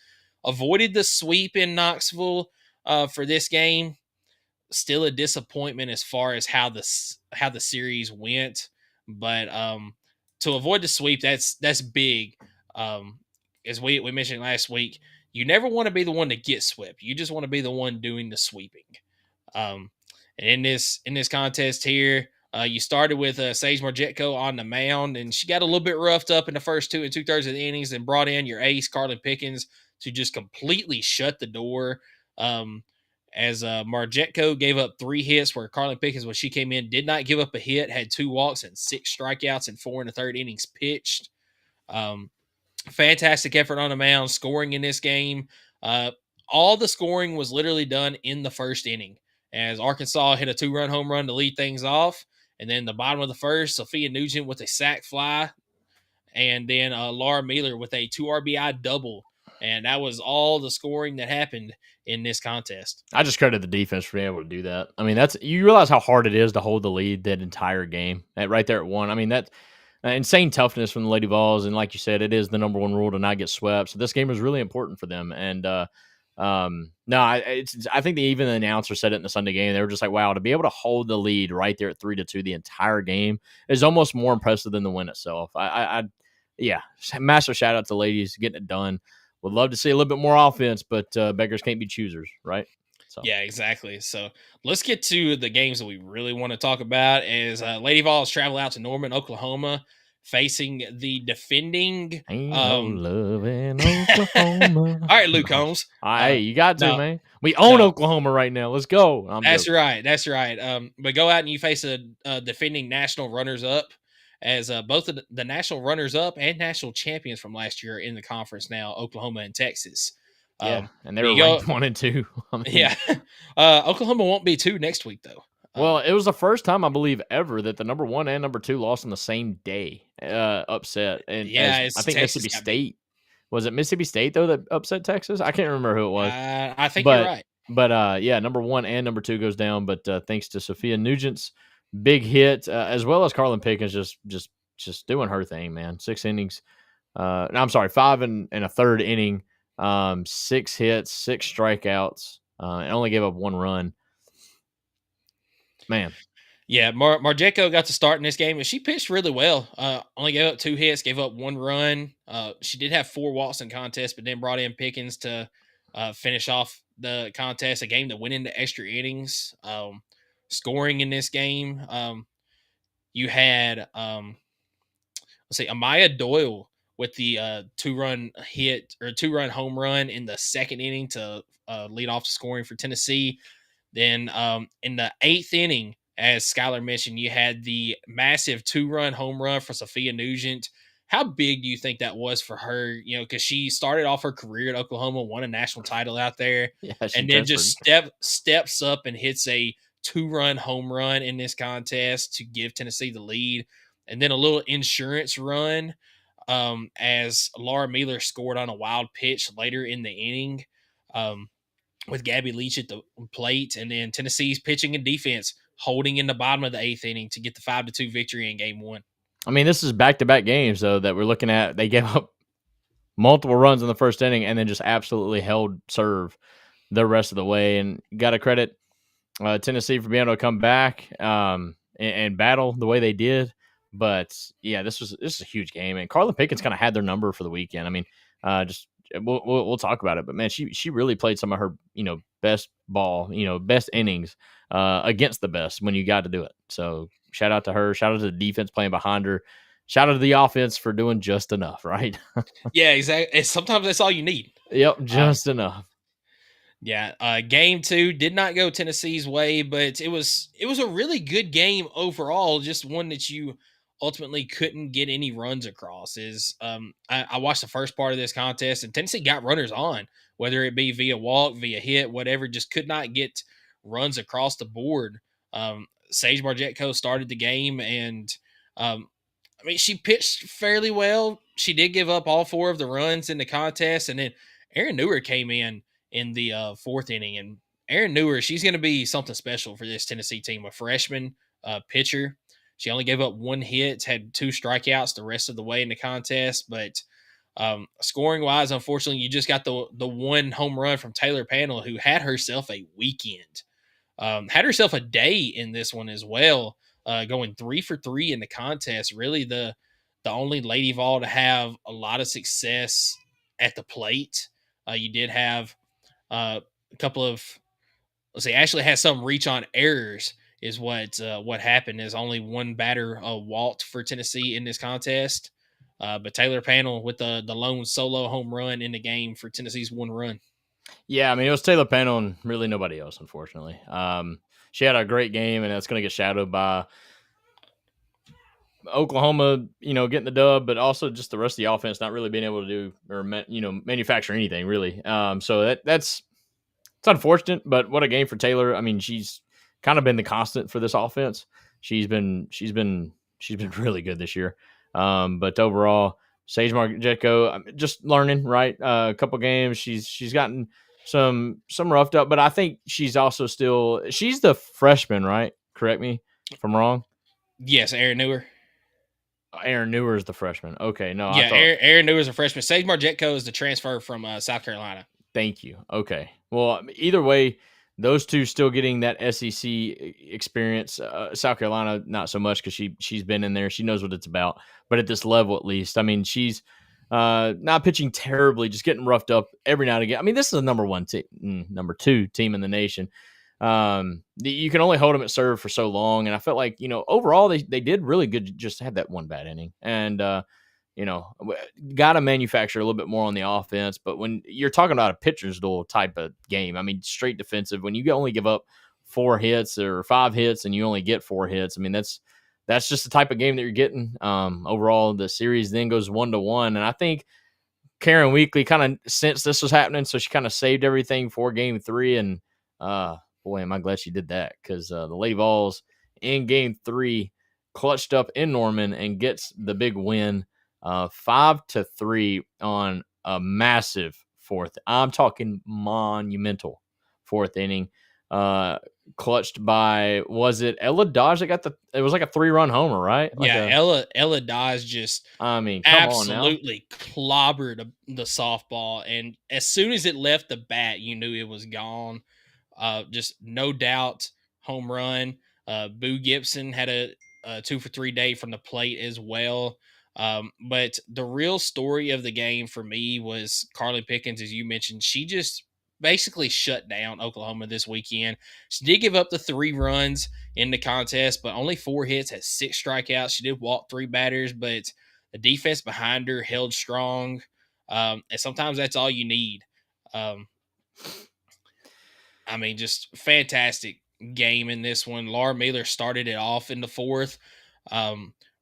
Avoided the sweep in Knoxville for this game. Still a disappointment as far as how the series went, but to avoid the sweep, that's big. As we mentioned last week, you never want to be the one to get swept. You just want to be the one doing the sweeping. And in this contest here, you started with Sage Marjetko on the mound, and she got a little bit roughed up in the first 2 2/3 of the innings, and brought in your ace, Carlin Pickens, to just completely shut the door. As Marjetko gave up 3 hits, where Carlin Pickens, when she came in, did not give up a hit, had 2 walks and 6 strikeouts and 4 1/3 innings pitched. Fantastic effort on the mound, scoring in this game. All the scoring was literally done in the first inning, as Arkansas hit a 2-run home run to lead things off. And then the bottom of the first, Sophia Nugent with a sac fly. And then Laura Mealer with a 2 RBI double. And that was all the scoring that happened in this contest. I just credit the defense for being able to do that. I mean, you realize how hard it is to hold the lead that entire game, right there at 1. I mean, that's insane toughness from the Lady Vols, and like you said, it is the number 1 rule to not get swept. So this game was really important for them. And I think even the announcer said it in the Sunday game. They were just like, "Wow, to be able to hold the lead right there at 3-2 the entire game is almost more impressive than the win itself." Yeah, massive shout out to ladies getting it done. Would love to see a little bit more offense, but beggars can't be choosers, right? So. Yeah, exactly. So let's get to the games that we really want to talk about. As Lady Vols travel out to Norman, Oklahoma, facing the defending. Love in Oklahoma. All right, Luke Holmes. Hey, you got to, man. We own Oklahoma right now. Let's go. That's right. But go out and you face a defending national runners-up, as both of the national runners-up and national champions from last year are in the conference now, Oklahoma and Texas. Yeah, and they were ranked 1 and 2. I mean, yeah. Oklahoma won't be 2 next week, though. Well, it was the first time, I believe, ever that the number 1 and number 2 lost on the same day. Upset. And I think Texas Mississippi State. Was it Mississippi State, though, that upset Texas? I can't remember who it was. I think you're right. But, yeah, number 1 and number 2 goes down. But thanks to Sophia Nugent's big hit, as well as Carlin Pickens just doing her thing, man. 6 innings. I'm sorry, 5 and a third inning. 6 hits, 6 strikeouts, and only gave up 1 run. Man. Yeah, Marjetko got to start in this game, and she pitched really well. Only gave up 2 hits, gave up 1 run. She did have 4 walks in contest, but then brought in Pickens to finish off the contest, a game that went into extra innings. Scoring in this game, you had let's see, Amaya Doyle with the 2-run hit or 2-run home run in the second inning to lead off scoring for Tennessee. Then in the 8th inning, as Skylar mentioned, you had the massive 2-run home run for Sophia Nugent. How big do you think that was for her? You know, because she started off her career at Oklahoma, won a national title out there, Yeah, and then just steps up and hits a 2-run home run in this contest to give Tennessee the lead. And then a little insurance run as Laura Mealer scored on a wild pitch later in the inning. With Gabby Leach at the plate, and then Tennessee's pitching and defense holding in the bottom of the 8th inning to get the 5-2 victory in game 1. I mean, this is back-to-back games, though, that we're looking at. They gave up multiple runs in the first inning and then just absolutely held serve the rest of the way. And got to credit Tennessee for being able to come back and battle the way they did. But, yeah, this is a huge game. And Carlin Pickens kind of had their number for the weekend. I mean, we'll talk about it, but man, she really played some of her best ball, best innings against the best when you got to do it. So shout out to her. Shout out to the defense playing behind her. Shout out to the offense for doing just enough, right? Yeah, exactly. Sometimes that's all you need. Yep, just enough. Yeah, game 2 did not go Tennessee's way, but it was a really good game overall. Just one that you ultimately couldn't get any runs across. I watched the first part of this contest, and Tennessee got runners on, whether it be via walk, via hit, whatever, just could not get runs across the board. Sage Marjetko started the game, and I mean, she pitched fairly well. She did give up all 4 of the runs in the contest, and then Erin Newer came in the 4th inning, and Erin Newer, she's going to be something special for this Tennessee team, a freshman pitcher. She only gave up 1 hit, had 2 strikeouts the rest of the way in the contest. But scoring wise, unfortunately, you just got the 1 home run from Taylor Panel, who had herself a weekend, had herself a day in this one as well, going 3 for 3 in the contest. Really, the only Lady Vol to have a lot of success at the plate. You did have a couple of, Ashley had some reach on errors. Is what happened. Is only 1 batter walked for Tennessee in this contest, but Taylor Panel with the lone solo home run in the game for Tennessee's 1 run. Yeah, I mean, it was Taylor Panel and really nobody else, unfortunately. She had a great game, and that's going to get shadowed by Oklahoma, getting the dub, but also just the rest of the offense not really being able to do or manufacture anything really. So it's unfortunate, but what a game for Taylor. I mean, she's kind of been the constant for this offense. She's been really good this year. But overall, Sage Marjetko, just learning, right? A couple games, she's gotten some roughed up, but I think she's the freshman, right? Correct me if I'm wrong. Yes, Erin Newer. Erin Newer is the freshman. Okay, no, yeah, Erin Newer is a freshman. Sage Marjetko is the transfer from South Carolina. Thank you. Okay, well, either way, those two still getting that SEC experience. South Carolina, not so much because she's been in there. She knows what it's about. But at this level, at least, I mean, she's not pitching terribly, just getting roughed up every now and again. I mean, this is a number 2 team in the nation. You can only hold them at serve for so long. And I felt like, overall, they did really good. Just had that 1 bad inning. And, got to manufacture a little bit more on the offense. But when you're talking about a pitcher's duel type of game, I mean, straight defensive, when you only give up 4 hits or 5 hits and you only get 4 hits, I mean, that's just the type of game that you're getting. Overall, the series then goes 1-1. And I think Karen Weekly kind of sensed this was happening, so she kind of saved everything for game 3. And boy, am I glad she did that, because the Lady Vols in game 3 clutched up in Norman and gets the big win. 5-3 on a massive 4th. I'm talking monumental 4th inning. Clutched by, was it Ella Dodge that got it was like a 3-run homer, right? Ella Dodge just, I mean, absolutely clobbered the softball, and as soon as it left the bat, you knew it was gone. Just no doubt home run. Boo Gibson had a 2 for 3 day from the plate as well. But the real story of the game for me was Carly Pickens, as you mentioned. She just basically shut down Oklahoma this weekend. She did give up the 3 runs in the contest, but only 4 hits, had 6 strikeouts. She did walk 3 batters, but the defense behind her held strong. And sometimes that's all you need. I mean, just fantastic game in this one. Laura Miller started it off in the 4th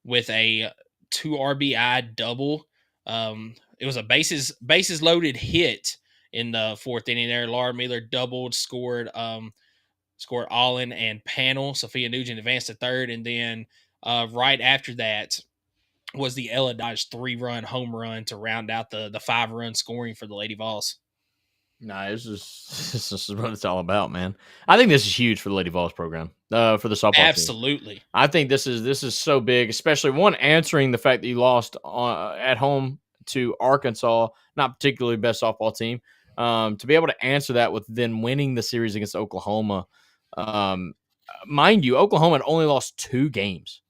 with a 2 RBI double. It was a bases loaded hit in the 4th inning there. Laura Miller doubled, scored Allen and Panel. Sophia Nugent advanced to 3rd, and then right after that was the Ella Dodge 3-run home run to round out the 5-run scoring for the Lady Vols. Nah, this is what it's all about, man. I think this is huge for the Lady Vols program, for the softball team. Absolutely. I think this is so big, especially one answering the fact that you lost at home to Arkansas, not particularly best softball team. To be able to answer that with then winning the series against Oklahoma. Mind you, Oklahoma had only lost 2 games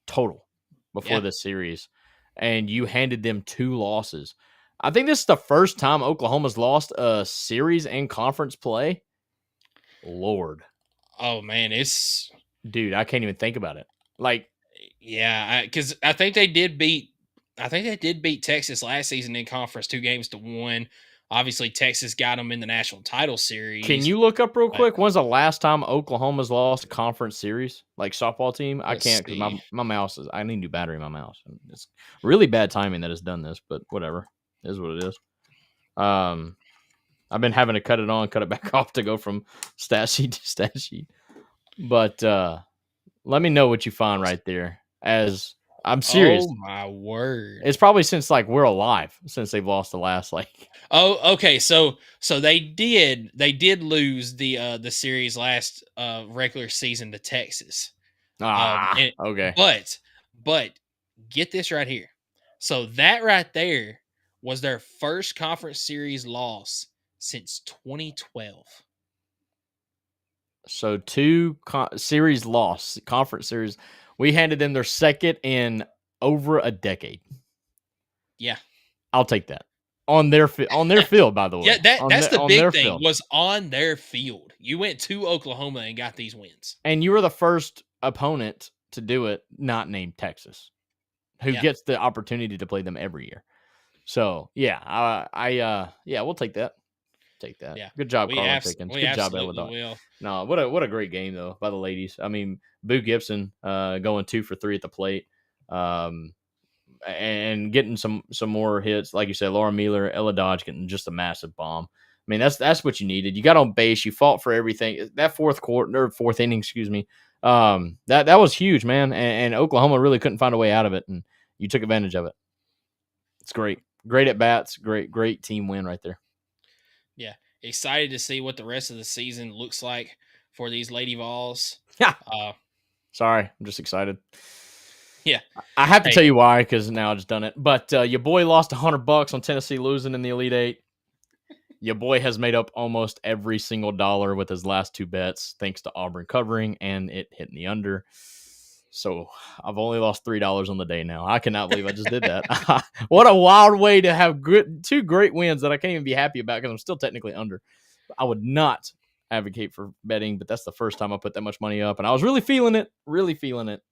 total before this series, and you handed them 2 losses. I think this is the first time Oklahoma's lost a series and conference play. Lord. Oh, man, dude, I can't even think about it. Like, yeah, because I think they did beat Texas last season in conference 2-1. Obviously, Texas got them in the national title series. Can you look up real quick? When's the last time Oklahoma's lost a conference series, like softball team? I can't because my mouse is. I need a new battery in my mouse. It's really bad timing that it's done this, but whatever. It is what it is. I've been having to cut it on, cut it back off to go from stat sheet to stat sheet. But let me know what you find right there. As I'm serious. Oh my word! It's probably since like we're alive since they've lost the last like. Oh, okay. So they did lose the series last regular season to Texas. Okay. But get this right here. So that right there was their first conference series loss since 2012. So 2 series loss, conference series. We handed them their second in over a decade. Yeah. I'll take that. On their field, by the way. Yeah, that's the big thing field. Was on their field. You went to Oklahoma and got these wins. And you were the first opponent to do it, not named Texas, who gets the opportunity to play them every year. So, yeah, we'll take that. Take that. Yeah. Good job, Carlin Pickens. Good job, Ella Dodge. No, what a great game though by the ladies. I mean, Boo Gibson going 2 for 3 at the plate, and getting some more hits. Like you said, Laura Miller, Ella Dodge getting just a massive bomb. I mean, that's what you needed. You got on base. You fought for everything. That fourth inning, excuse me. That was huge, man. And Oklahoma really couldn't find a way out of it, and you took advantage of it. It's great. Great at bats. Great team win right there. Yeah. Excited to see what the rest of the season looks like for these Lady Vols. Yeah. Sorry, I'm just excited. Yeah. I have to tell you why, because now I've just done it. But your boy lost $100 on Tennessee losing in the Elite Eight. Your boy has made up almost every single dollar with his last 2 bets, thanks to Auburn covering and it hitting the under. So I've only lost $3 on the day now. I cannot believe I just did that. What a wild way to have 2 great wins that I can't even be happy about because I'm still technically under. I would not advocate for betting, but that's the first time I put that much money up. And I was really feeling it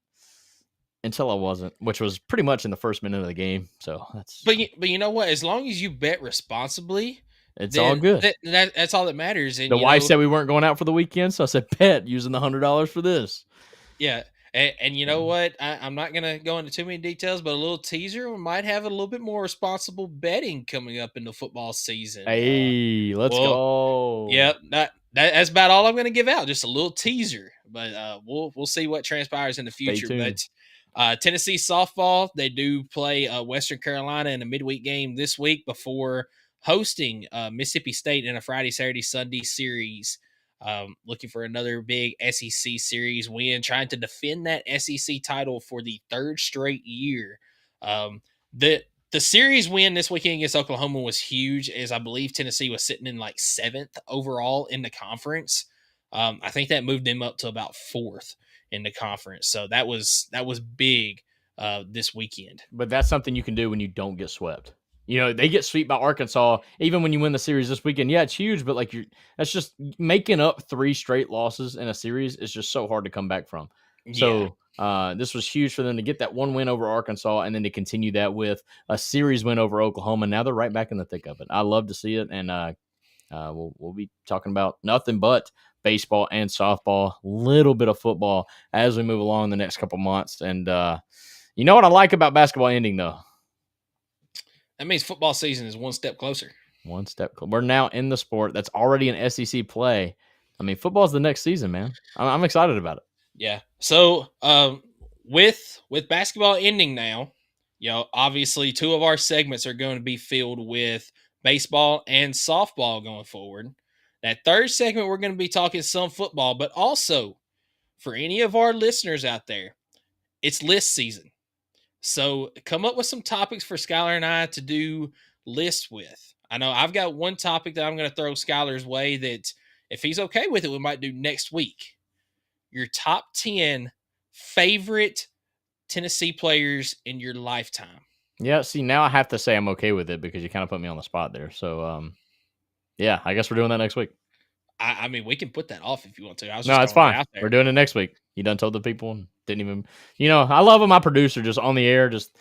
until I wasn't, which was pretty much in the first minute of the game. So that's. But you know what? As long as you bet responsibly, it's all good. That's all that matters. And the wife said we weren't going out for the weekend, so I said bet using the $100 for this. Yeah. And you know what? I'm not going to go into too many details, but a little teaser. We might have a little bit more responsible betting coming up in the football season. Hey, let's go. Yep. That's about all I'm going to give out. Just a little teaser. But we'll see what transpires in the future. But Tennessee softball, they do play Western Carolina in a midweek game this week before hosting Mississippi State in a Friday, Saturday, Sunday series. Looking for another big SEC series win, trying to defend that SEC title for the 3rd straight year. The series win this weekend against Oklahoma was huge, as I believe Tennessee was sitting in like 7th overall in the conference. I think that moved them up to about 4th in the conference. So that was big this weekend. But that's something you can do when you don't get swept. They get swept by Arkansas. Even when you win the series this weekend, yeah, it's huge, but like that's just making up 3 straight losses in a series is just so hard to come back from. Yeah. So this was huge for them to get that one win over Arkansas and then to continue that with a series win over Oklahoma. Now they're right back in the thick of it. I love to see it, and we'll be talking about nothing but baseball and softball, little bit of football as we move along the next couple months. And you know what I like about basketball ending though? That means football season is one step closer. One step. We're now in the sport that's already an SEC play. I mean, football's the next season, man. I'm excited about it. Yeah. So with basketball ending now, obviously 2 of our segments are going to be filled with baseball and softball going forward. That third segment, we're going to be talking some football, but also for any of our listeners out there, it's list season. So come up with some topics for Skylar and I to do lists with. I know I've got one topic that I'm going to throw Skylar's way that if he's okay with it, we might do next week. Your top 10 favorite Tennessee players in your lifetime. Yeah, see, now I have to say I'm okay with it because you kind of put me on the spot there. So, yeah, I guess we're doing that next week. I mean, we can put that off if you want to. I was No, just it's throwing it fine. out there. We're doing it next week. You done told the people and didn't even, I love when my producer just on the air, just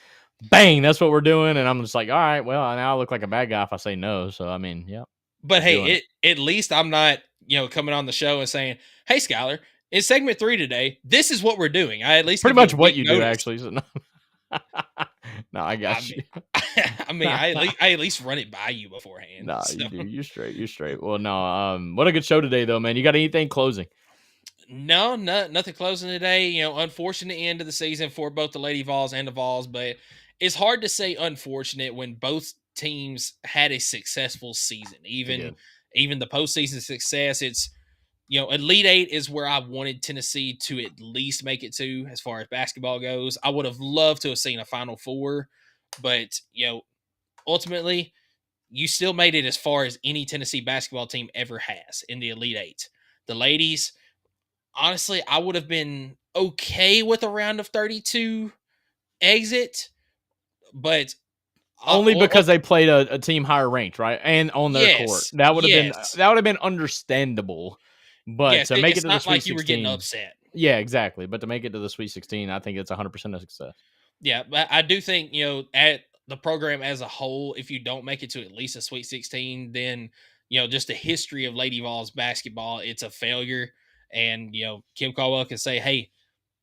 bang, that's what we're doing. And I'm just like, all right, well, now I look like a bad guy if I say no. So, I mean, yeah. But hey, at least I'm not, coming on the show and saying, hey, Skylar, in segment 3 today, this is what we're doing. I at least pretty give much a what week you notice. do, actually. So, no, I got you. I mean, I at least run it by you beforehand. Nah, you do. You're straight. Well, no, what a good show today, though, man. You got anything closing? No, nothing closing today. Unfortunate end of the season for both the Lady Vols and the Vols, but it's hard to say unfortunate when both teams had a successful season. Even the postseason success, it's Elite Eight is where I wanted Tennessee to at least make it to as far as basketball goes. I would have loved to have seen a Final Four, but ultimately, you still made it as far as any Tennessee basketball team ever has in the Elite Eight. The ladies, honestly, I would have been okay with a round of 32 exit, but only because they played a team higher ranked, right? And on their court. That would have been understandable. But to make it to the Sweet 16, like you were getting upset. Yeah, exactly. But to make it to the Sweet 16, I think it's 100% a success. Yeah, but I do think, at the program as a whole, if you don't make it to at least a Sweet 16, then, just the history of Lady Vols basketball, it's a failure. And, Kim Caldwell can say, hey,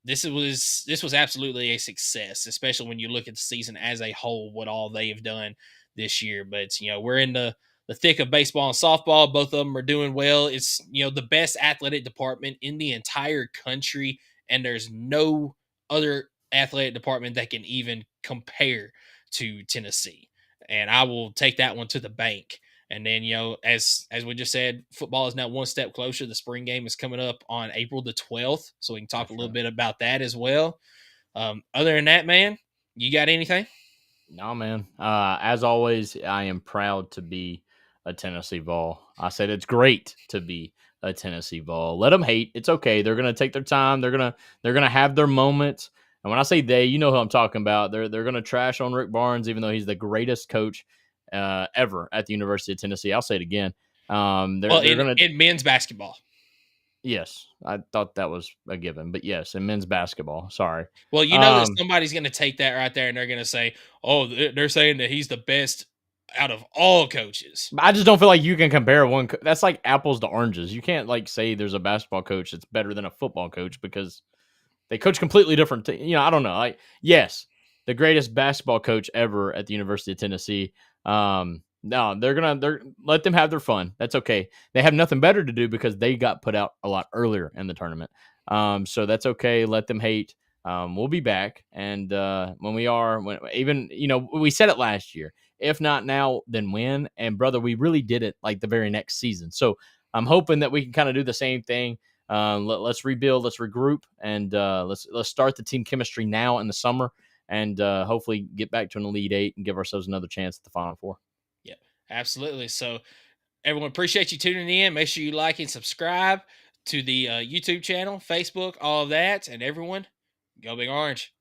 this was absolutely a success, especially when you look at the season as a whole, what all they have done this year. But, we're in the thick of baseball and softball. Both of them are doing well. It's, the best athletic department in the entire country, and there's no other athletic department that can even compare to Tennessee. And I will take that one to the bank. And then, as we just said, football is now one step closer. The spring game is coming up on April the 12th, so we can talk a little bit about that as well. Other than that, man, you got anything? No, man. As always, I am proud to be a Tennessee Vol. I said it's great to be a Tennessee Vol. Let them hate. It's okay. They're gonna take their time. They're gonna have their moments. And when I say they, you know who I'm talking about. They're gonna trash on Rick Barnes, even though he's the greatest coach ever at the University of Tennessee. I'll say it again. In men's basketball. Yes, I thought that was a given, but yes, in men's basketball. Sorry. Well, that somebody's going to take that right there, and they're going to say, "Oh, they're saying that he's the best out of all coaches." I just don't feel like you can compare one. That's like apples to oranges. You can't say there's a basketball coach that's better than a football coach because they coach completely different. I don't know. Yes, the greatest basketball coach ever at the University of Tennessee. No, they're let them have their fun. That's okay. They have nothing better to do because they got put out a lot earlier in the tournament. So that's okay. Let them hate. We'll be back. And we said it last year. If not now, then when? And brother, we really did it the very next season. So I'm hoping that we can kind of do the same thing. Let's rebuild, let's regroup, and let's start the team chemistry now in the summer, and hopefully get back to an Elite Eight and give ourselves another chance at the Final Four. Yeah, absolutely. So everyone, appreciate you tuning in. Make sure you like and subscribe to the YouTube channel, Facebook, all of that. And everyone, go Big Orange.